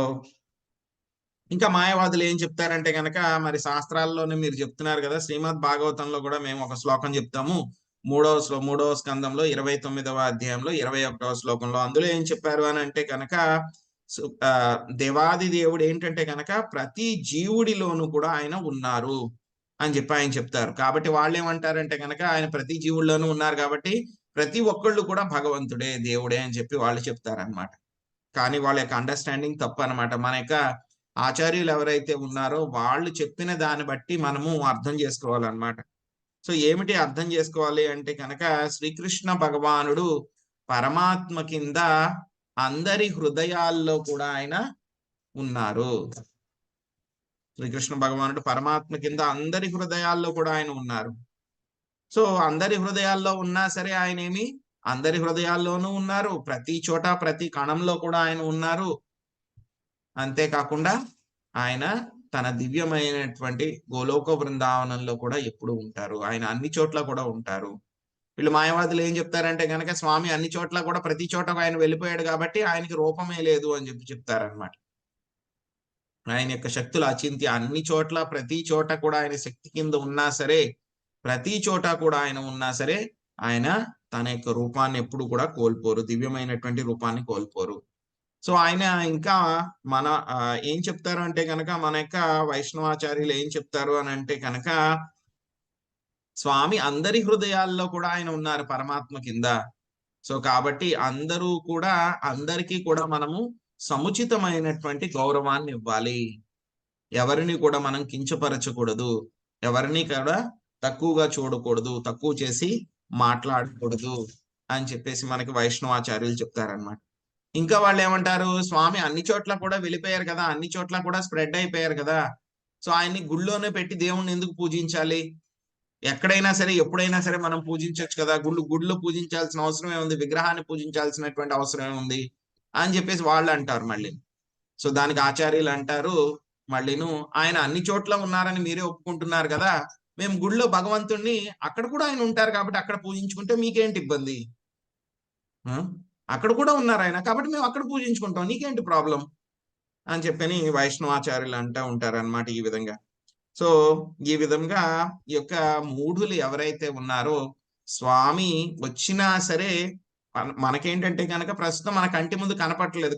ఇంకా మాయావాదులు ఏం చెప్తారంటే కనుక, మరి శాస్త్రాల్లోనే మీరు చెప్తున్నారు కదా, శ్రీమద్ భాగవతంలో కూడా మేము ఒక శ్లోకం చెప్తాము, మూడవ స్కందంలో 29వ అధ్యాయంలో 21వ శ్లోకంలో. అందులో ఏం చెప్పారు అని అంటే కనుక, దేవాది దేవుడు ఏంటంటే కనుక ప్రతి జీవుడిలోనూ కూడా ఆయన ఉన్నారు అని చెప్పి ఆయన చెప్తారు. కాబట్టి వాళ్ళు ఏమంటారంటే కనుక ఆయన ప్రతి జీవుల్లోనూ ఉన్నారు కాబట్టి ప్రతి ఒక్కళ్ళు కూడా భగవంతుడే, దేవుడే అని చెప్పి వాళ్ళు చెప్తారనమాట. కానీ వాళ్ళ యొక్క అండర్స్టాండింగ్ తప్పు అనమాట. మన యొక్క ఆచార్యులు ఎవరైతే ఉన్నారో వాళ్ళు చెప్పిన దాన్ని బట్టి మనము అర్థం చేసుకోవాలన్నమాట. సో ఏమిటి అర్థం చేసుకోవాలి అంటే కనుక, శ్రీకృష్ణ భగవానుడు పరమాత్మ కింద అందరి హృదయాల్లో కూడా ఆయన ఉన్నారు. శ్రీకృష్ణ భగవానుడు పరమాత్మ కింద అందరి హృదయాల్లో కూడా ఆయన ఉన్నారు. సో అందరి హృదయాల్లో ఉన్నా సరే ఆయన ఏమి, అందరి హృదయాల్లోనూ ఉన్నారు, ప్రతి చోట ప్రతి కణంలో కూడా ఆయన ఉన్నారు. అంతేకాకుండా ఆయన తన దివ్యమైనటువంటి గోలోక బృందావనంలో కూడా ఎప్పుడు ఉంటారు, ఆయన అన్ని చోట్ల కూడా ఉంటారు. వీళ్ళు మాయావాదులు ఏం చెప్తారంటే కనుక, స్వామి అన్ని చోట్ల కూడా ప్రతి చోట ఆయన వెళ్ళిపోయాడు కాబట్టి ఆయనకి రూపమే లేదు అని చెప్పి చెప్తారనమాట. ఆయన యొక్క శక్తులు అచింత్య, అన్ని చోట్ల ప్రతి చోట కూడా ఆయన శక్తి కింద ఉన్నా సరే, ప్రతి చోట కూడా ఆయన ఉన్నా సరే ఆయన తన యొక్క రూపాన్ని ఎప్పుడు కూడా కోల్పోరు, దివ్యమైనటువంటి రూపాన్ని కోల్పోరు. సో ఆయన ఇంకా మన ఏం చెప్తారు అంటే కనుక, మన యొక్క వైష్ణవాచార్యులు ఏం చెప్తారు అని అంటే కనుక, స్వామి అందరి హృదయాల్లో కూడా ఆయన ఉన్నారు పరమాత్మ కింద. సో కాబట్టి అందరూ కూడా, అందరికీ కూడా మనము సముచితమైనటువంటి గౌరవాన్ని ఇవ్వాలి, ఎవరిని కూడా మనం కించపరచకూడదు, ఎవరిని కూడా తక్కువగా చూడకూడదు, తక్కువ చేసి మాట్లాడకూడదు అని చెప్పేసి మనకి వైష్ణవాచార్యులు చెప్తారనమాట. ఇంకా వాళ్ళు ఏమంటారు, స్వామి అన్ని చోట్ల కూడా వెళ్ళిపోయారు కదా, అన్ని చోట్ల కూడా స్ప్రెడ్ అయిపోయారు కదా, సో ఆయన్ని గుళ్ళోనే పెట్టి దేవుణ్ణి ఎందుకు పూజించాలి, ఎక్కడైనా సరే ఎప్పుడైనా సరే మనం పూజించవచ్చు కదా, గుళ్ళు పూజించాల్సిన అవసరమే ఉంది, విగ్రహాన్ని పూజించాల్సినటువంటి అవసరమే ఉంది అని చెప్పేసి వాళ్ళు అంటారు మళ్ళీ. సో దానికి ఆచార్యులు అంటారు మళ్ళీను, ఆయన అన్ని చోట్ల ఉన్నారని మీరే ఒప్పుకుంటున్నారు కదా, మేము గుళ్ళో భగవంతుణ్ణి అక్కడ కూడా ఆయన ఉంటారు కాబట్టి అక్కడ పూజించుకుంటే మీకేంటి ఇబ్బంది, అక్కడ కూడా ఉన్నారు ఆయన కాబట్టి మేము అక్కడ పూజించుకుంటాం, నీకేంటి ప్రాబ్లం అని చెప్పని వైష్ణవాచార్యులు అంటూ ఉంటారు అనమాట ఈ విధంగా. సో ఈ విధంగా ఈ యొక్క మూఢులు ఎవరైతే ఉన్నారో స్వామి వచ్చినా సరే మనకేంటంటే కనుక ప్రస్తుతం మన కంటి ముందు కనపడలేదు,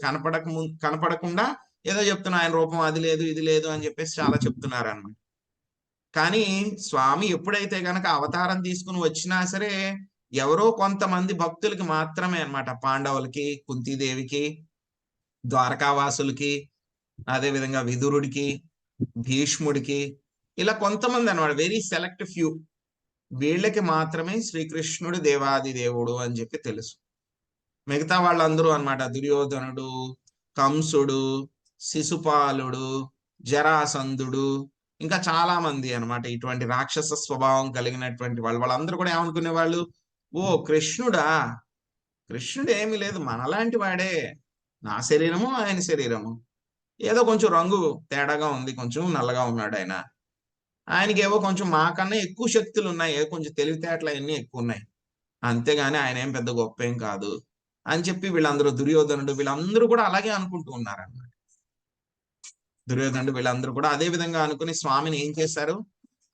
కనపడకుండా ఏదో చెప్తున్నా ఆయన రూపం అది లేదు ఇది లేదు అని చెప్పేసి చాలా చెప్తున్నారు అన్నమాట. కానీ స్వామి ఎప్పుడైతే గనక అవతారం తీసుకుని వచ్చినా సరే ఎవరో కొంతమంది భక్తులకి మాత్రమే అన్నమాట, పాండవులకి, కుంతీదేవికి, ద్వారకావాసులకి, అదే విధంగా విదురుడికి, భీష్ముడికి, ఇలా కొంతమంది అన్నమాట, వెరీ సెలెక్ట్ ఫ్యూ, వీళ్ళకి మాత్రమే శ్రీకృష్ణుడు దేవాది దేవుడు అని చెప్పి తెలుసు. మిగతా వాళ్ళందరూ అన్నమాట, దుర్యోధనుడు, కంసుడు, శిశుపాలుడు, జరాసంధుడు, ఇంకా చాలా మంది అన్నమాట ఇటువంటి రాక్షస స్వభావం కలిగినటువంటి వాళ్ళందరూ కూడా ఏమనుకునే వాళ్ళు, ఓ కృష్ణుడా, కృష్ణుడు ఏమీ లేదు మనలాంటి వాడే, నా శరీరము ఆయన శరీరము, ఏదో కొంచెం రంగు తేడాగా ఉంది, కొంచెం నల్లగా ఉన్నాడు ఆయన, ఆయనకి ఏవో కొంచెం మాకన్నా ఎక్కువ శక్తులు ఉన్నాయి, కొంచెం తెలివితేటలు అవన్నీ ఎక్కువ ఉన్నాయి, అంతేగాని ఆయన ఏం పెద్ద గొప్ప ఏం కాదు అని చెప్పి వీళ్ళందరూ, దుర్యోధనుడు వీళ్ళందరూ కూడా అలాగే అనుకుంటూ ఉన్నారన్నమాట. దుర్యోధనుడు వీళ్ళందరూ కూడా అదే విధంగా అనుకుని స్వామిని ఏం చేశారు,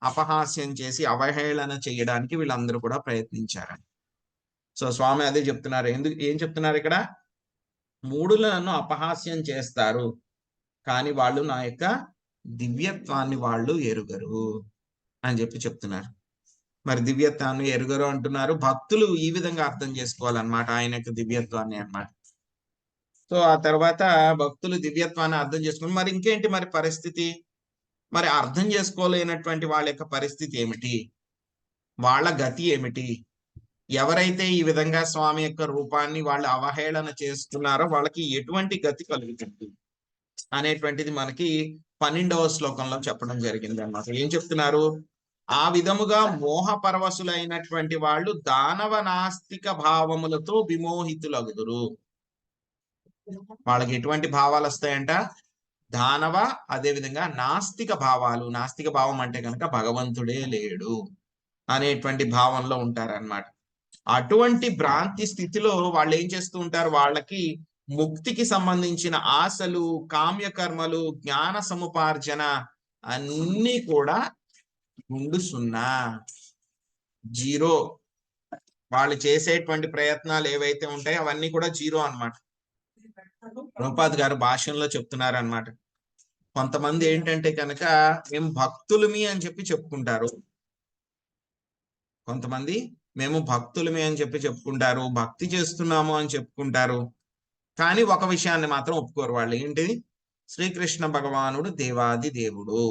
అపహాస్యం చేసి అవహేళన చేయడానికి వీళ్ళందరూ కూడా ప్రయత్నించారు. సో స్వామి అదే చెప్తున్నారు, ఏం చెప్తున్నారు ఇక్కడ, మూఢులు నన్ను అపహాస్యం చేస్తారు కానీ వాళ్ళు నా యొక్క దివ్యత్వాన్ని వాళ్ళు ఎరుగరు అని చెప్పి చెప్తున్నారు. మరి దివ్యత్వాన్ని ఎరుగరు అంటున్నారు, భక్తులు ఈ విధంగా అర్థం చేసుకోవాలన్నమాట ఆయన యొక్క దివ్యత్వాన్ని అన్నమాట. సో ఆ తర్వాత భక్తులు దివ్యత్వాన్ని అర్థం చేసుకుని మరి ఇంకేంటి మరి పరిస్థితి, మరి అర్థం చేసుకోలేనటువంటి వాళ్ళ యొక్క పరిస్థితి ఏమిటి, వాళ్ళ గతి ఏమిటి, ఎవరైతే ఈ విధంగా స్వామి యొక్క రూపాన్ని వాళ్ళు అవహేళన చేస్తున్నారో వాళ్ళకి ఎటువంటి గతి కలుగుతుంది అనేటువంటిది మనకి 12వ శ్లోకంలో చెప్పడం జరిగింది అన్నమాట. ఏం చెప్తున్నారు, ఆ విధముగా మోహ పరవశులైనటువంటి వాళ్ళు దానవ నాస్తిక భావములతో విమోహితులగుదురు. వాళ్ళకి ఎటువంటి భావాలు వస్తాయంట, దానవ అదే విధంగా నాస్తిక భావాలు, నాస్తిక భావం అంటే కనుక భగవంతుడే లేడు అనేటువంటి భావంలో ఉంటారన్నమాట. అటువంటి భ్రాంతి స్థితిలో వాళ్ళు ఏం చేస్తూ ఉంటారు, వాళ్ళకి ముక్తికి సంబంధించిన ఆశలు, కామ్యకర్మలు, జ్ఞాన సముపార్జన అన్నీ కూడా గుండు సున్నా, జీరో. వాళ్ళు చేసేటువంటి ప్రయత్నాలు ఏవైతే ఉంటాయో అవన్నీ కూడా జీరో అన్నమాట. ప్రభుపాద్ గారు భాష్యంలో చెప్తున్నారు అన్నమాట. కొంతమంది ఏంటంటే కనుక మేము భక్తులమి అని చెప్పి చెప్పుకుంటారు, కొంతమంది మేము భక్తులమి అని చెప్పి చెప్పుకుంటారు, భక్తి చేస్తున్నాము అని చెప్పుకుంటారు, కానీ ఒక విషయాన్ని మాత్రం ఒప్పుకోరు. వాళ్ళు ఏంటిది, శ్రీకృష్ణ భగవానుడు దేవాది దేవుడు,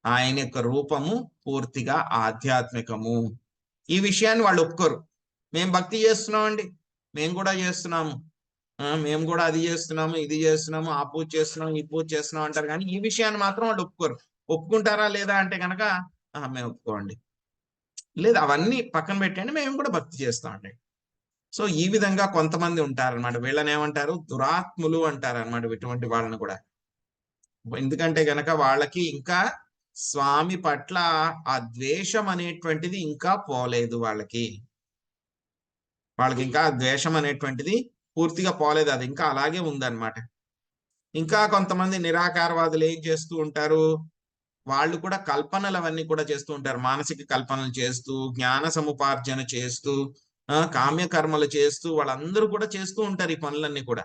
ఆయన యొక్క రూపము పూర్తిగా ఆధ్యాత్మికము, ఈ విషయాన్ని వాళ్ళు ఒప్పుకోరు. మేము భక్తి చేస్తున్నామండి, మేము కూడా చేస్తున్నాము, మేము కూడా అది చేస్తున్నాము ఇది చేస్తున్నాము, ఆ పూజ చేస్తున్నాం ఈ పూజ చేస్తున్నాం అంటారు, కానీ ఈ విషయాన్ని మాత్రం వాళ్ళు ఒప్పుకోరు. ఒప్పుకుంటారా లేదా అంటే కనుక మేము ఒప్పుకోండి, లేదు అవన్నీ పక్కన పెట్టండి, మేము కూడా భక్తి చేస్తామండి. సో ఈ విధంగా కొంతమంది ఉంటారన్నమాట, వీళ్ళని ఏమంటారు, దురాత్ములు అంటారు అన్నమాట ఇటువంటి వాళ్ళని కూడా. ఎందుకంటే గనక వాళ్ళకి ఇంకా స్వామి పట్ల ఆ ద్వేషం అనేటువంటిది ఇంకా పోలేదు, వాళ్ళకి ఇంకా ద్వేషం అనేటువంటిది పూర్తిగా పోలేదు, అది ఇంకా అలాగే ఉందన్నమాట. ఇంకా కొంతమంది నిరాకారవాదులు ఏం చేస్తూ ఉంటారు, వాళ్ళు కూడా కల్పనలు అవన్నీ కూడా చేస్తూ ఉంటారు, మానసిక కల్పనలు చేస్తూ, జ్ఞాన సముపార్జన చేస్తూ, కామ్య కర్మలు చేస్తూ, వాళ్ళందరూ కూడా చేస్తూ ఉంటారు ఈ పనులన్నీ కూడా.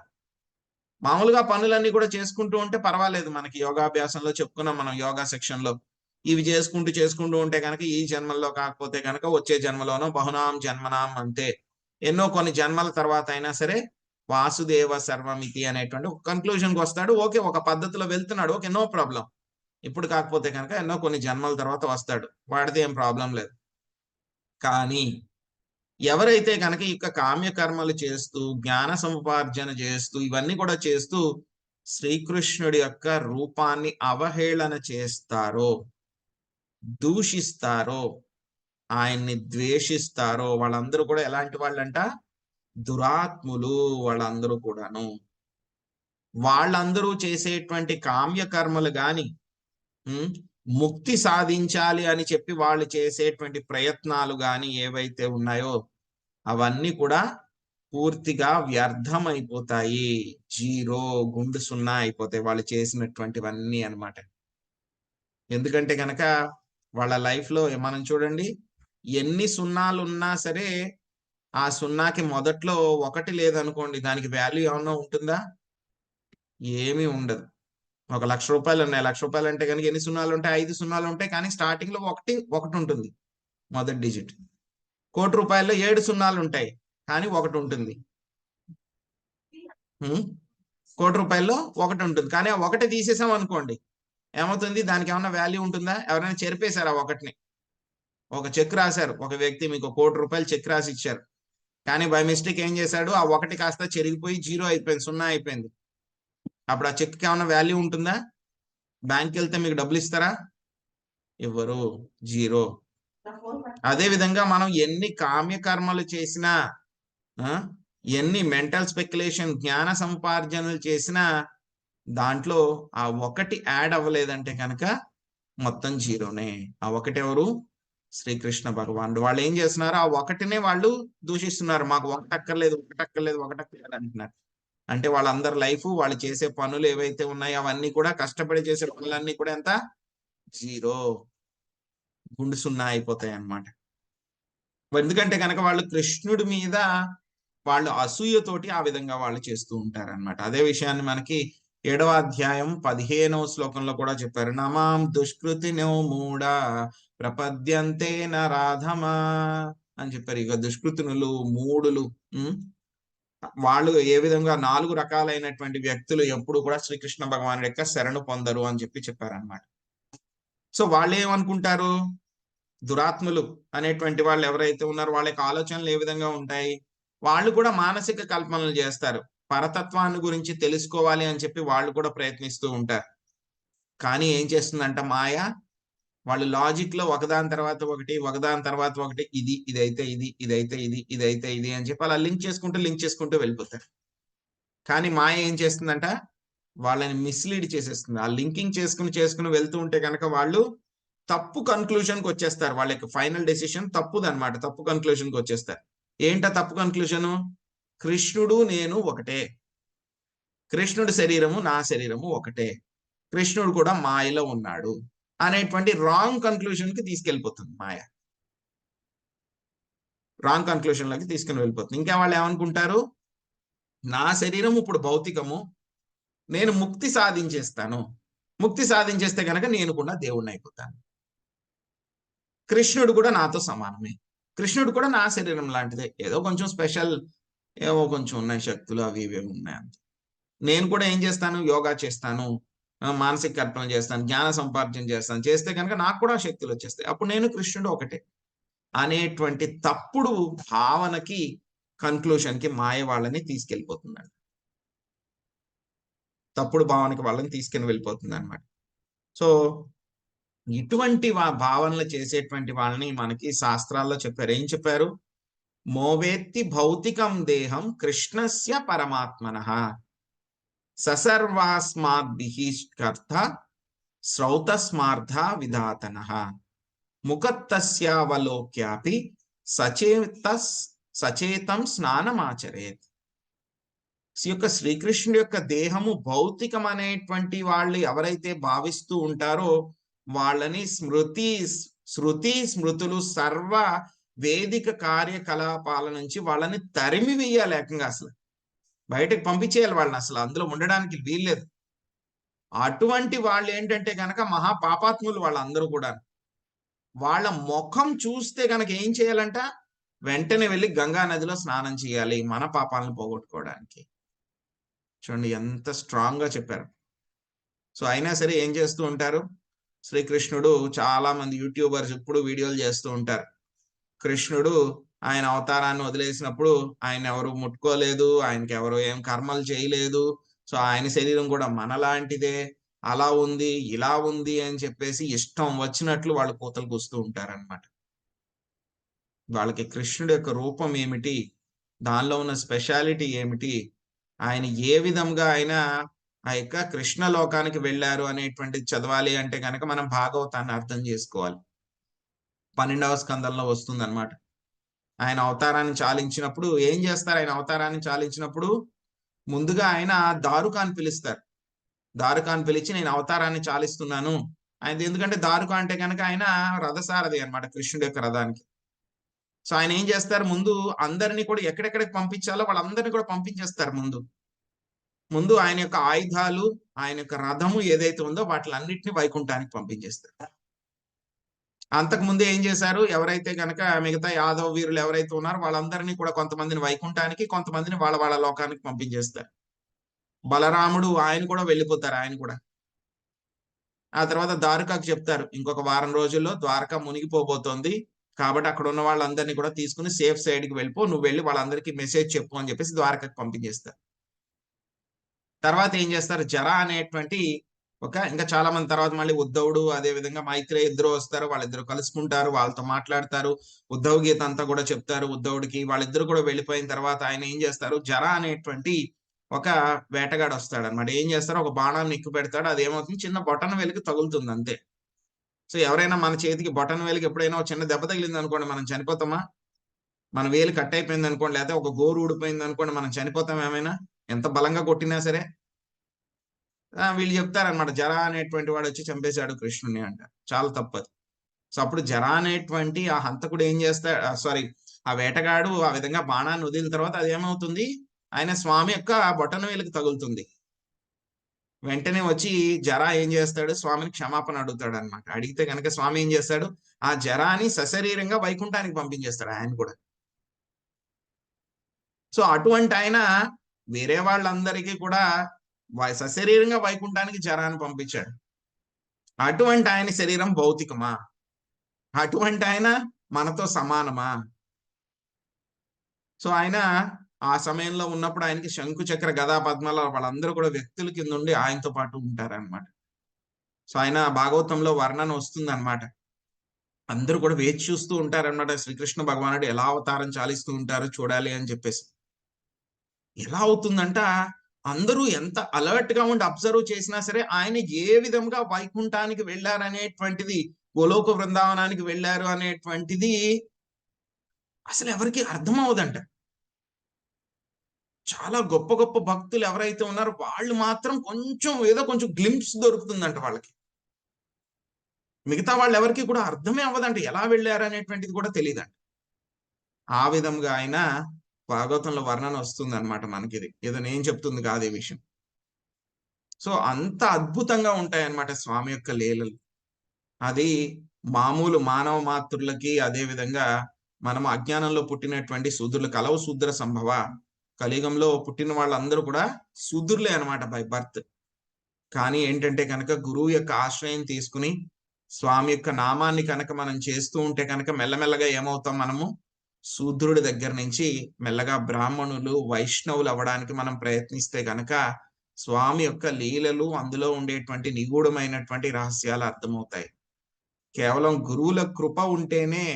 మామూలుగా పనులన్నీ కూడా చేసుకుంటూ ఉంటే పర్వాలేదు, మనకి యోగాభ్యాసంలో చెప్పుకున్నాం మనం యోగా సెక్షన్ లో, ఇవి చేసుకుంటూ ఉంటే కనుక ఈ జన్మల్లో కాకపోతే కనుక వచ్చే జన్మలోనో బహునాం జన్మనాం అంతే, ఎన్నో కొన్ని జన్మల తర్వాత అయినా సరే వాసుదేవ సర్వమితి అనేటువంటి ఒక కన్క్లూజన్కి వస్తాడు. ఓకే, ఒక పద్ధతిలో వెళ్తున్నాడు, ఓకే నో ప్రాబ్లం. ఇప్పుడు కాకపోతే కనుక ఎన్నో కొన్ని జన్మల తర్వాత వస్తాడు, వాడితే ఏం ప్రాబ్లం లేదు. కానీ ఎవరైతే కనుక ఈ కామ్య కర్మలు చేస్తూ, జ్ఞాన సముపార్జన చేస్తూ, ఇవన్నీ కూడా చేస్తూ శ్రీకృష్ణుడి యొక్క రూపాన్ని అవహేళన చేస్తారో, దూషిస్తారో, ఆయన్ని ద్వేషిస్తారో, వాళ్ళందరూ కూడా ఎలాంటి వాళ్ళంట, దురాత్ములు వాళ్ళందరూ కూడాను. వాళ్ళందరూ చేసేటువంటి కామ్య కర్మలు గాని, ముక్తి సాధించాలి అని చెప్పి వాళ్ళు చేసేటువంటి ప్రయత్నాలు గాని ఏవైతే ఉన్నాయో అవన్నీ కూడా పూర్తిగా వ్యర్థం అయిపోతాయి, జీరో, గుండు సున్నా అయిపోతాయి వాళ్ళు చేసినటువంటివన్నీ అన్నమాట. ఎందుకంటే కనుక వాళ్ళ లైఫ్ లో మనం చూడండి, ఎన్ని సున్నాలు ఉన్నా సరే ఆ సున్నాకి మొదట్లో 1 లేదనుకోండి, దానికి వాల్యూ ఏమన్నా ఉంటుందా? ఏమీ ఉండదు. ఒక 1,00,000 రూపాయలు ఉన్నాయి. 1,00,000 రూపాయలు అంటే కనుక ఎన్ని సున్నాలు ఉంటాయి? 5 సున్నాలు ఉంటాయి. కానీ స్టార్టింగ్ లో ఒకటి ఉంటుంది, మొదటి డిజిట్. 1,00,00,000 రూపాయల్లో 7 సున్నాలు ఉంటాయి, కానీ ఒకటి ఉంటుంది. 1,00,00,000 రూపాయల్లో ఒకటి ఉంటుంది, కానీ ఆ ఒకటి తీసేసాం అనుకోండి, ఏమవుతుంది? దానికి ఏమన్నా వాల్యూ ఉంటుందా? ఎవరైనా చెరిపేశారు ఆ ఒకటిని. ఒక చెక్ రాశారు, ఒక వ్యక్తి మీకు 1,00,00,000 రూపాయలు చెక్ రాసి ఇచ్చారు, కానీ బై మిస్టేక్ ఏం చేశాడు? ఆ ఒకటి కాస్త చెరిగిపోయి 0 అయిపోయింది, 0 అయిపోయింది. అప్పుడు ఆ చెక్ ఏమన్నా వాల్యూ ఉంటుందా? బ్యాంక్కి వెళ్తే మీకు డబ్బులు ఇస్తారా? ఇవ్వరు, 0. అదే విధంగా మనం ఎన్ని కామ్యకర్మలు చేసినా, ఎన్ని మెంటల్ స్పెక్యులేషన్ జ్ఞాన సంపార్జనలు చేసినా, దాంట్లో ఆ ఒకటి యాడ్ అవ్వలేదంటే కనుక మొత్తం 0నే. ఆ ఒకటి ఎవరు? శ్రీకృష్ణ భగవానుడు. వాళ్ళు ఏం చేస్తున్నారు? ఆ ఒకటినే వాళ్ళు దూషిస్తున్నారు. మాకు ఒకటి అక్కర్లేదు, ఒకటి అక్కర్లేదు, ఒకటి అక్కర్లేదు అంటున్నారు. అంటే వాళ్ళందరి లైఫ్, వాళ్ళు చేసే పనులు ఏవైతే ఉన్నాయో అవన్నీ కూడా, కష్టపడి చేసే పనులన్నీ కూడా ఎంత? 0, గుండు 0 అయిపోతాయి అన్నమాట. ఎందుకంటే కనుక వాళ్ళు కృష్ణుడి మీద వాళ్ళు అసూయతోటి ఆ విధంగా వాళ్ళు చేస్తూ ఉంటారన్నమాట. అదే విషయాన్ని మనకి 7వ అధ్యాయం 15వ శ్లోకంలో కూడా చెప్పారు. నమాం దుష్కృతినో మూఢ ప్రపద్యంతే నరాధమా అని చెప్పారు. ఇక దుష్కృతినులు, మూఢులు, వాళ్ళు ఏ విధంగా 4 రకాలైనటువంటి వ్యక్తులు ఎప్పుడు కూడా శ్రీకృష్ణ భగవానుడి యొక్క శరణు పొందరు అని చెప్పారన్నమాట. సో వాళ్ళు ఏమనుకుంటారు? దురాత్ములు అనేటువంటి వాళ్ళు ఎవరైతే ఉన్నారో వాళ్ళ యొక్క ఆలోచనలు ఏ విధంగా ఉంటాయి? వాళ్ళు కూడా మానసిక కల్పనలు చేస్తారు. పరతత్వాన్ని గురించి తెలుసుకోవాలి అని చెప్పి వాళ్ళు కూడా ప్రయత్నిస్తూ ఉంటారు. కానీ ఏం చేస్తుందంట మాయ? వాళ్ళు లాజిక్ లో ఒకదాని తర్వాత ఒకటి, ఒకదాని తర్వాత ఒకటి, ఇదైతే ఇది, ఇదైతే ఇది, ఇదైతే ఇది అని చెప్పి అలా లింక్ చేసుకుంటూ వెళ్ళిపోతారు. కానీ మాయ ఏం చేస్తుందంట? వాళ్ళని మిస్లీడ్ చేసేస్తుంది. ఆ లింకింగ్ చేసుకుని వెళ్తూ ఉంటే కనుక వాళ్ళు తప్పు కన్క్లూషన్కి వచ్చేస్తారు. వాళ్ళ యొక్క ఫైనల్ డెసిషన్ తప్పుదన్నమాట. తప్పు కన్క్లూషన్కి వచ్చేస్తారు. ఏంటా తప్పు కన్క్లూషను? కృష్ణుడు నేను ఒకటే, కృష్ణుడి శరీరము నా శరీరము ఒకటే, కృష్ణుడు కూడా మాయలో ఉన్నాడు అనేటువంటి రాంగ్ కన్క్లూషన్ కి తీసుకెళ్ళిపోతుంది మాయ. రాంగ్ కన్క్లూషన్ లోకి తీసుకుని వెళ్ళిపోతుంది. ఇంకా వాళ్ళు ఏమనుకుంటారు? నా శరీరం ఇప్పుడు భౌతికము, నేను ముక్తి సాధించేస్తాను, ముక్తి సాధించేస్తే కనుక నేను కూడా దేవుణ్ణి అయిపోతాను, కృష్ణుడు కూడా నాతో సమానమే, కృష్ణుడు కూడా నా శరీరం లాంటిదే, ఏదో కొంచెం స్పెషల్, ఏవో కొంచెం ఉన్నాయి శక్తులు, అవి ఇవి ఉన్నాయి అంతే. నేను కూడా ఏం చేస్తాను? యోగా చేస్తాను, మానసిక కల్పన చేస్తాను, జ్ఞాన సంపార్జన చేస్తాను, చేస్తే కనుక నాకు కూడా శక్తులు వచ్చేస్తాయి, అప్పుడు నేను కృష్ణుడు ఒకటే అనేటువంటి తప్పుడు భావనకి, కన్క్లూషన్కి మాయ వాళ్ళని తీసుకెళ్ళిపోతుందండి. తప్పుడు భావనకి వాళ్ళని తీసుకెళ్ళి వెళ్ళిపోతుంది అనమాట. సో ఇటువంటి భావనలు చేసేటువంటి వాళ్ళని మనకి శాస్త్రాల్లో చెప్పారు. ఏం చెప్పారు? మోవేత్తి భౌతికం దేహం కృష్ణస్య పరమాత్మనః ససర్వాస్మాద్భిః కర్త శ్రౌతస్మార్థ విధాతనః ముఖత్తస్యావలోక్యాపి సచేతం స్నానమాచరేత్. యొక్క శ్రీకృష్ణుడి యొక్క దేహము భౌతికం అనేటువంటి వాళ్ళు ఎవరైతే భావిస్తూ ఉంటారో వాళ్ళని శృతి స్మృతులు సర్వ వేదిక కార్యకలాపాల నుంచి వాళ్ళని తరిమి వేయాలి, ఏకంగా అసలు బయటకు పంపించేయాలి వాళ్ళని, అసలు అందులో ఉండడానికి వీల్లేదు. అటువంటి వాళ్ళు ఏంటంటే గనక మహా పాపాత్ములు వాళ్ళందరూ కూడా. వాళ్ళ ముఖం చూస్తే గనక ఏం చేయాలంట? వెంటనే వెళ్ళి గంగా నదిలో స్నానం చేయాలి, మన పాపాలను పోగొట్టుకోవడానికి. చూడండి ఎంత స్ట్రాంగ్ గా చెప్పారు. సో అయినా సరే ఏం చేస్తూ ఉంటారు? శ్రీకృష్ణుడు, చాలా మంది యూట్యూబర్స్ ఇప్పుడు వీడియోలు చేస్తూ ఉంటారు, కృష్ణుడు ఆయన అవతారాన్ని వదిలేసినప్పుడు ఆయన ఎవరు ముట్టుకోలేదు, ఆయనకి ఎవరు ఏం కర్మలు చేయలేదు, సో ఆయన శరీరం కూడా మనలాంటిదే, అలా ఉంది ఇలా ఉంది అని చెప్పేసి ఇష్టం వచ్చినట్లు వాళ్ళు కూతలు కూస్తూ ఉంటారన్నమాట. వాళ్ళకి కృష్ణుడి యొక్క రూపం ఏమిటి, దానిలో ఉన్న స్పెషాలిటీ ఏమిటి, ఆయన ఏ విధంగా ఆయన ఆ యొక్క కృష్ణ లోకానికి వెళ్ళారు అనేటువంటిది చదవాలి అంటే కనుక మనం భాగవతాన్ని అర్థం చేసుకోవాలి. 12వ స్కందంలో వస్తుంది అనమాట. ఆయన అవతారాన్ని చాలించినప్పుడు ఏం చేస్తారు? ఆయన అవతారాన్ని చాలించినప్పుడు ముందుగా ఆయన దారుకాన్ని పిలుస్తారు. దారుకాన్ని పిలిచి నేను అవతారాన్ని చాలిస్తున్నాను ఆయన. ఎందుకంటే దారుక అంటే కనుక ఆయన రథసారథి అనమాట కృష్ణుడి యొక్క రథానికి. సో ఆయన ఏం చేస్తారు, ముందు అందరినీ కూడా ఎక్కడెక్కడికి పంపించాలో వాళ్ళందరినీ కూడా పంపించేస్తారు. ముందు ముందు ఆయన యొక్క ఆయుధాలు, ఆయన యొక్క రథము ఏదైతే ఉందో వాటిలన్నిటిని వైకుంఠానికి పంపించేస్తారు. అంతకు ముందే ఏం చేశారు, ఎవరైతే గనక మిగతా యాదవ వీరులు ఎవరైతే ఉన్నారో వాళ్ళందరినీ కూడా కొంతమందిని వైకుంఠానికి, కొంతమందిని వాళ్ళ వాళ్ళ లోకానికి పంపించేస్తారు. బలరాముడు ఆయన కూడా వెళ్ళిపోతారు, ఆయన కూడా. ఆ తర్వాత ద్వారకకు చెప్తారు, ఇంకొక వారం రోజుల్లో ద్వారక మునిగిపోబోతోంది, కాబట్టి అక్కడ ఉన్న వాళ్ళందరినీ కూడా తీసుకుని సేఫ్ సైడ్ కి వెళ్ళిపో, నువ్వు వెళ్ళి వాళ్ళందరికీ మెసేజ్ చెప్పు అని చెప్పేసి ద్వారకకు పంపించేస్తారు. తర్వాత ఏం చేస్తారు, జర అనేటువంటి ఇంకా చాలా మంది తర్వాత మళ్ళీ ఉద్ధవుడు, అదే విధంగా మైత్రేయ ఇద్దరు వస్తారు, వాళ్ళిద్దరు కలుసుకుంటారు, వాళ్ళతో మాట్లాడతారు, ఉద్ధవ్ గీత అంతా కూడా చెప్తారు ఉద్ధవుడికి. వాళ్ళిద్దరు కూడా వెళ్ళిపోయిన తర్వాత ఆయన ఏం చేస్తారు, జర అనేటువంటి ఒక వేటగాడు వస్తాడు అనమాట. ఏం చేస్తారు, ఒక బాణాన్ని ఎక్కువ పెడతాడు, అది ఏమవుతుంది, చిన్న బొటన వేలికి తగులుతుంది అంతే. సో ఎవరైనా మన చేతికి బొటన వేలికి ఎప్పుడైనా ఒక చిన్న దెబ్బ తగిలింది అనుకోండి, మనం చనిపోతామా? మన వేలు కట్ అయిపోయింది అనుకోండి, లేకపోతే ఒక గోరు ఊడిపోయింది అనుకోండి, మనం చనిపోతాం ఏమైనా, ఎంత బలంగా కొట్టినా సరే. వీళ్ళు చెప్తారనమాట, జర అనేటువంటి వాడు వచ్చి చంపేశాడు కృష్ణుని అంటారు. చాలా తప్పదు. సో అప్పుడు జర అనేటువంటి ఆ హంతకుడు ఏం చేస్తాడు, సారీ, ఆ వేటగాడు ఆ విధంగా బాణాన్ని వదిలిన తర్వాత అది ఏమవుతుంది, ఆయన స్వామి యొక్క బొటన వేలికి తగులుతుంది. వెంటనే వచ్చి జర ఏం చేస్తాడు, స్వామిని క్షమాపణ అడుగుతాడు అనమాట. అడిగితే కనుక స్వామి ఏం చేస్తాడు, ఆ జరాని సశరీరంగా వైకుంఠానికి పంపించేస్తాడు ఆయన కూడా. సో అటువంటి ఆయన వేరే వాళ్ళందరికీ కూడా సశరీరంగా వైకుంఠానికి జరాన్ని పంపించాడు. అటువంటి ఆయన శరీరం భౌతికమా? అటువంటి ఆయన మనతో సమానమా? సో ఆయన ఆ సమయంలో ఉన్నప్పుడు ఆయనకి శంకు చక్ర గదా పద్మాల వాళ్ళందరూ కూడా వ్యక్తుల కింద ఉండి ఆయనతో పాటు ఉంటారన్నమాట. సో ఆయన భాగవతంలో వర్ణన వస్తుందన్నమాట. అందరూ కూడా వేచి చూస్తూ ఉంటారన్నమాట, శ్రీకృష్ణ భగవానుడు ఎలా అవతారం చాలిస్తూ ఉంటారో చూడాలి అని చెప్పేసి. ఎలా అవుతుందంట, అందరూ ఎంత అలర్ట్ గా ఉండి అబ్జర్వ్ చేసినా సరే ఆయన ఏ విధంగా వైకుంఠానికి వెళ్ళారనేటువంటిది, గోలోక బృందావనానికి వెళ్ళారు అనేటువంటిది అసలు ఎవరికి అర్థం అవదంట. చాలా గొప్ప గొప్ప భక్తులు ఎవరైతే ఉన్నారో వాళ్ళు మాత్రం కొంచెం ఏదో కొంచెం గ్లింప్స్ దొరుకుతుందంట వాళ్ళకి. మిగతా వాళ్ళు ఎవరికి కూడా అర్థమే అవ్వదంట, ఎలా వెళ్ళారు అనేటువంటిది కూడా తెలియదంట. ఆ విధంగా ఆయన భాగవతంలో వర్ణన వస్తుంది అనమాట మనకిది, ఏదో నేను చెప్తుంది కాదు ఈ విషయం. సో అంత అద్భుతంగా ఉంటాయన్నమాట స్వామి యొక్క లీలలు. అది మామూలు మానవ మాతృలకి, అదే విధంగా మనం అజ్ఞానంలో పుట్టినటువంటి శూద్రులు, కలవు శూద్ర సంభవ, కలియుగంలో పుట్టిన వాళ్ళందరూ కూడా శూద్రులే అనమాట బై బర్త్. కానీ ఏంటంటే కనుక గురువు యొక్క ఆశ్రయం తీసుకుని స్వామి యొక్క నామాన్ని కనుక మనం చేస్తూ ఉంటే కనుక మెల్లమెల్లగా ఏమవుతాం, మనము శూద్రుడి దగ్గర నుంచి మెల్లగా బ్రాహ్మణులు, వైష్ణవులు అవ్వడానికి మనం ప్రయత్నిస్తే కనుక స్వామి యొక్క లీలలు, అందులో ఉండేటువంటి నిగూఢమైనటువంటి రహస్యాలు అర్థమవుతాయి. కేవలం గురువుల కృప ఉంటేనే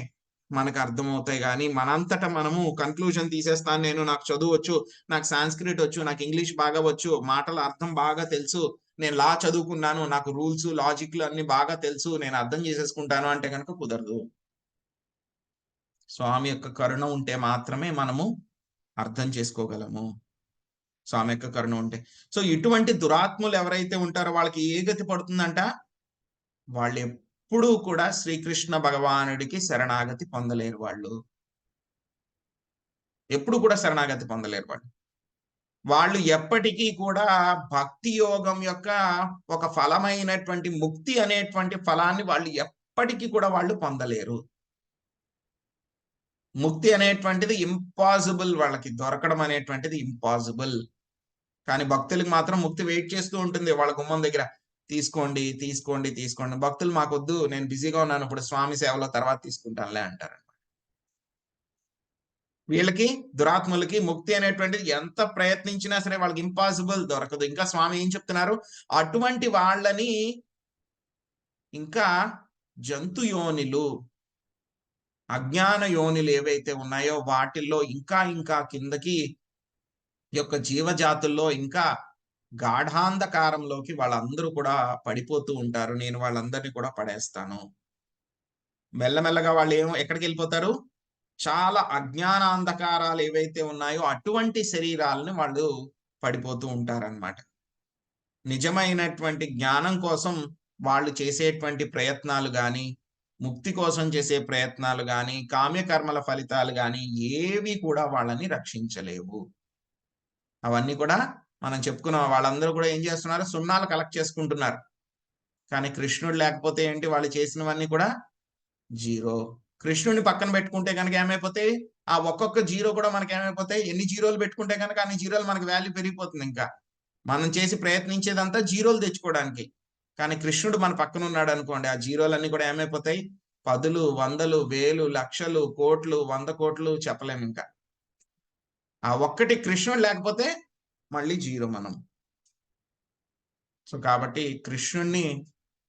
మనకు అర్థమవుతాయి, కానీ మనంతట మనము కన్క్లూజన్ తీసేస్తాను, నేను నాకు చదువు వచ్చు, నాకు సాంస్క్రిట్ వచ్చు, నాకు ఇంగ్లీష్ బాగా వచ్చు, మాటల అర్థం బాగా తెలుసు, నేను లా చదువుకున్నాను, నాకు రూల్స్ లాజిక్లు అన్ని బాగా తెలుసు, నేను అర్థం చేసేసుకుంటాను అంటే కనుక కుదరదు. స్వామి యొక్క కరుణ ఉంటే మాత్రమే మనము అర్థం చేసుకోగలము, స్వామి యొక్క కరుణ ఉంటే. సో ఇటువంటి దురాత్ములు ఎవరైతే ఉంటారో వాళ్ళకి ఏ గతి పడుతుందంట, వాళ్ళు ఎప్పుడూ కూడా శ్రీకృష్ణ భగవానుడికి శరణాగతి పొందలేరు. వాళ్ళు ఎప్పుడు కూడా శరణాగతి పొందలేరు. వాళ్ళు ఎప్పటికీ కూడా భక్తి యోగం యొక్క ఒక ఫలమైనటువంటి ముక్తి అనేటువంటి ఫలాన్ని వాళ్ళు ఎప్పటికీ కూడా వాళ్ళు పొందలేరు. ముక్తి అనేటువంటిది ఇంపాసిబుల్, వాళ్ళకి దొరకడం అనేటువంటిది ఇంపాసిబుల్. కానీ భక్తులకు మాత్రం ముక్తి వెయిట్ చేస్తూ ఉంటుంది వాళ్ళ గుమ్మం దగ్గర, తీసుకోండి తీసుకోండి తీసుకోండి. భక్తులు మాకొద్దు, నేను బిజీగా ఉన్నాను, ఇప్పుడు స్వామి సేవలో తర్వాత తీసుకుంటానులే అంటారు. వీళ్ళకి దురాత్ములకి ముక్తి అనేటువంటిది ఎంత ప్రయత్నించినా సరే వాళ్ళకి ఇంపాసిబుల్, దొరకదు. ఇంకా స్వామి ఏం చెప్తున్నారు, అటువంటి వాళ్ళని ఇంకా జంతు యోనిలు, అజ్ఞాన యోనిలు ఏవైతే ఉన్నాయో వాటిల్లో ఇంకా ఇంకా కిందకి యొక్క జీవజాతుల్లో ఇంకా గాఢాంధకారంలోకి వాళ్ళందరూ కూడా పడిపోతూ ఉంటారు. నేను వాళ్ళందరినీ కూడా పడేస్తాను. మెల్లమెల్లగా వాళ్ళు ఎక్కడికి వెళ్ళిపోతారు, చాలా అజ్ఞానాంధకారాలు ఏవైతే ఉన్నాయో అటువంటి శరీరాలను వాళ్ళు పడిపోతూ ఉంటారన్నమాట. నిజమైనటువంటి జ్ఞానం కోసం వాళ్ళు చేసేటువంటి ప్రయత్నాలు గాని, ముక్తి కోసం చేసే ప్రయత్నాలు గాని కామ్యకర్మల ఫలితాలు గాని ఏవి కూడా వాళ్ళని రక్షించలేవు. అవన్నీ కూడా మనం చెప్పుకున్నాం. వాళ్ళందరూ కూడా ఏం చేస్తున్నారు, సున్నాలు కలెక్ట్ చేసుకుంటున్నారు. కానీ కృష్ణుడు లేకపోతే ఏంటి, వాళ్ళు చేసినవన్నీ కూడా జీరో. కృష్ణుడిని పక్కన పెట్టుకుంటే కనుక ఏమైపోతాయి, ఆ ఒక్కొక్క జీరో కూడా మనకి ఏమైపోతాయి, ఎన్ని జీరోలు పెట్టుకుంటే కనుక అన్ని జీరోలు మనకి వాల్యూ పెరిగిపోతుంది. ఇంకా మనం చేసి ప్రయత్నించేదంతా జీరోలు తెచ్చుకోవడానికి. కానీ కృష్ణుడు మన పక్కన ఉన్నాడు అనుకోండి, ఆ జీరోలన్నీ కూడా ఏమైపోతాయి, పదులు, వందలు, వేలు, లక్షలు, కోట్లు, 100 కోట్లు చెప్పలేము. ఇంకా ఆ ఒక్కటి కృష్ణుడు లేకపోతే మళ్ళీ జీరో మనం. సో కాబట్టి కృష్ణుడిని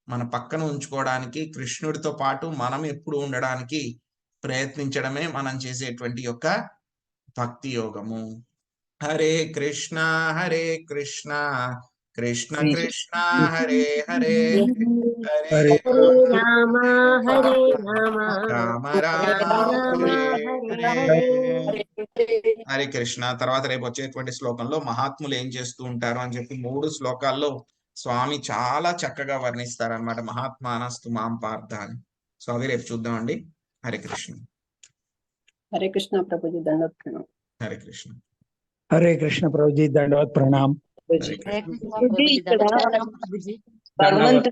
మన పక్కన ఉంచుకోవడానికి, కృష్ణుడితో పాటు మనం ఎప్పుడు ఉండడానికి ప్రయత్నించడమే మనం చేసేటువంటి యొక్క భక్తి యోగము. హరే కృష్ణ కృష్ణ కృష్ణ హరే హరే, హరే రామ హరే రామ రామ రామ హరే హరే. హరే కృష్ణ. తర్వాత రేపు వచ్చేటువంటి శ్లోకంలో మహాత్ములు ఏం చేస్తూ ఉంటారు అని చెప్పి 3 శ్లోకాల్లో స్వామి చాలా చక్కగా వర్ణిస్తారనమాట. మహాత్మానస్తు మాం పార్థ అని. సో అవి రేపు చూద్దామండి. హరే కృష్ణ. హరే కృష్ణ ప్రభుజీ, దండవత్ ప్రణామం. హరే కృష్ణ. హరే కృష్ణ ప్రభుజీ, దండవత్ ప్రణామ్. హరే కృష్ణ. భగవంతుడు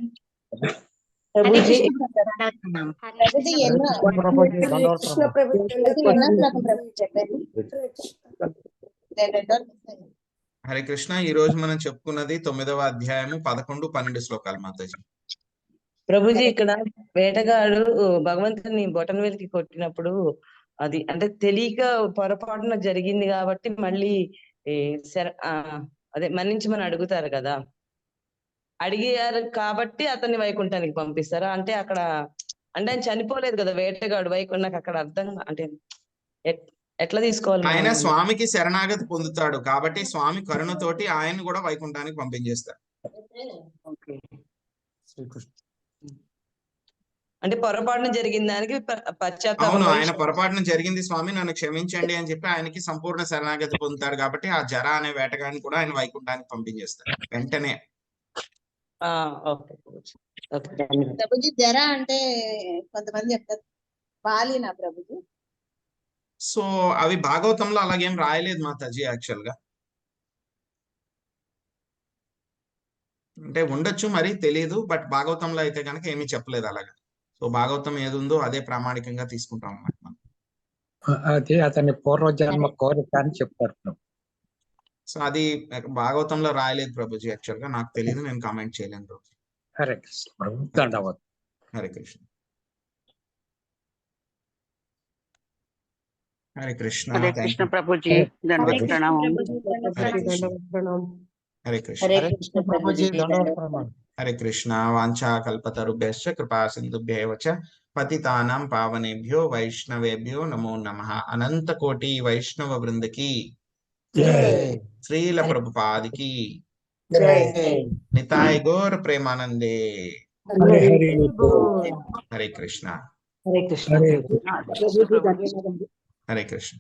ప్రభుజీ ప్రభుజీ, దండవత్ ప్రణామ్. హరే కృష్ణ. ఈ రోజు మనం చెప్పుకున్నది 9వ అధ్యాయము 11, 12 శ్లోకాలు మాతాజీ. ప్రభుజీ, ఇక్కడ వేటగాడు భగవంతుని బొటన్ వేలికి కొట్టినప్పుడు అది అంటే తెలియక పొరపాటున జరిగింది కాబట్టి మళ్ళీ అదే మన్నించమని అడుగుతారు కదా. అడిగారు కాబట్టి అతన్ని వైకుంఠానికి పంపిస్తారా? అంటే అక్కడ అంటే ఆయన చనిపోలేదు కదా వేటగాడు, నాకు అక్కడ అర్థం అంటే ఎట్లా తీసుకోవాలి? ఆయన స్వామికి శరణాగతి పొందుతాడు కాబట్టి స్వామి కరుణతోటి ఆయన కూడా వైకుంఠానికి పంపించేస్తారు. అంటే పొరపాటున జరిగిన దానికి పశ్చాత్తాపం. అవును, ఆయన పొరపాటున జరిగింది స్వామి, నన్ను క్షమించండి అని చెప్పి ఆయనకి సంపూర్ణ శరణాగతి పొందుతాడు కాబట్టి ఆ జర అనే వేటగాడిని కూడా ఆయన వైకుంఠానికి పంపించేస్తారు వెంటనే. ప్రభుజీ జర అంటే కొంతమంది చెప్తారు బాలినా ప్రభుజీ. సో అవి భాగవతంలో అలాగేం రాయలేదు మాతాజీ. యాక్చువల్ గా అంటే ఉండొచ్చు, మరి తెలియదు. బట్ భాగవతంలో అయితే కనుక ఏమీ చెప్పలేదు అలాగా. సో భాగవతం ఏది ఉందో అదే ప్రామాణికంగా తీసుకుంటాం అన్నమాట మనం. అది అతని పూర్వజన్మ కోరిక అని చెప్తారు. సో అది భాగవతంలో రాయలేదు ప్రభుజీ. యాక్చువల్ గా నాకు తెలియదు, నేను కామెంట్ చేయలేను ప్రభు. హరే కృష్ణ ప్రభు, దండవత్. హరే కృష్ణ. హరే కృష్ణ. హరే కృష్ణ ప్రభుజీ, దండవత్ ప్రణామం. హరే కృష్ణ. హరే కృష్ణ ప్రభుజీ, దండవత్ ప్రణామం. హరే కృష్ణ. వాంఛా కల్పతరుభ్యశ్చ కృపా సింధుభ్యైవ చ పతితానాం పావనేభ్యో వైష్ణవేభ్యో నమో నమః. అనంత కోటి వైష్ణవ బృందకి శ్రీల ప్రభుపాదికి నితాయ్ గౌర్ ప్రేమానందే. హరే కృష్ణ. హరే కృష్ణ. హరే కృష్ణ ప్రభుజీ. హరే కృష్ణ.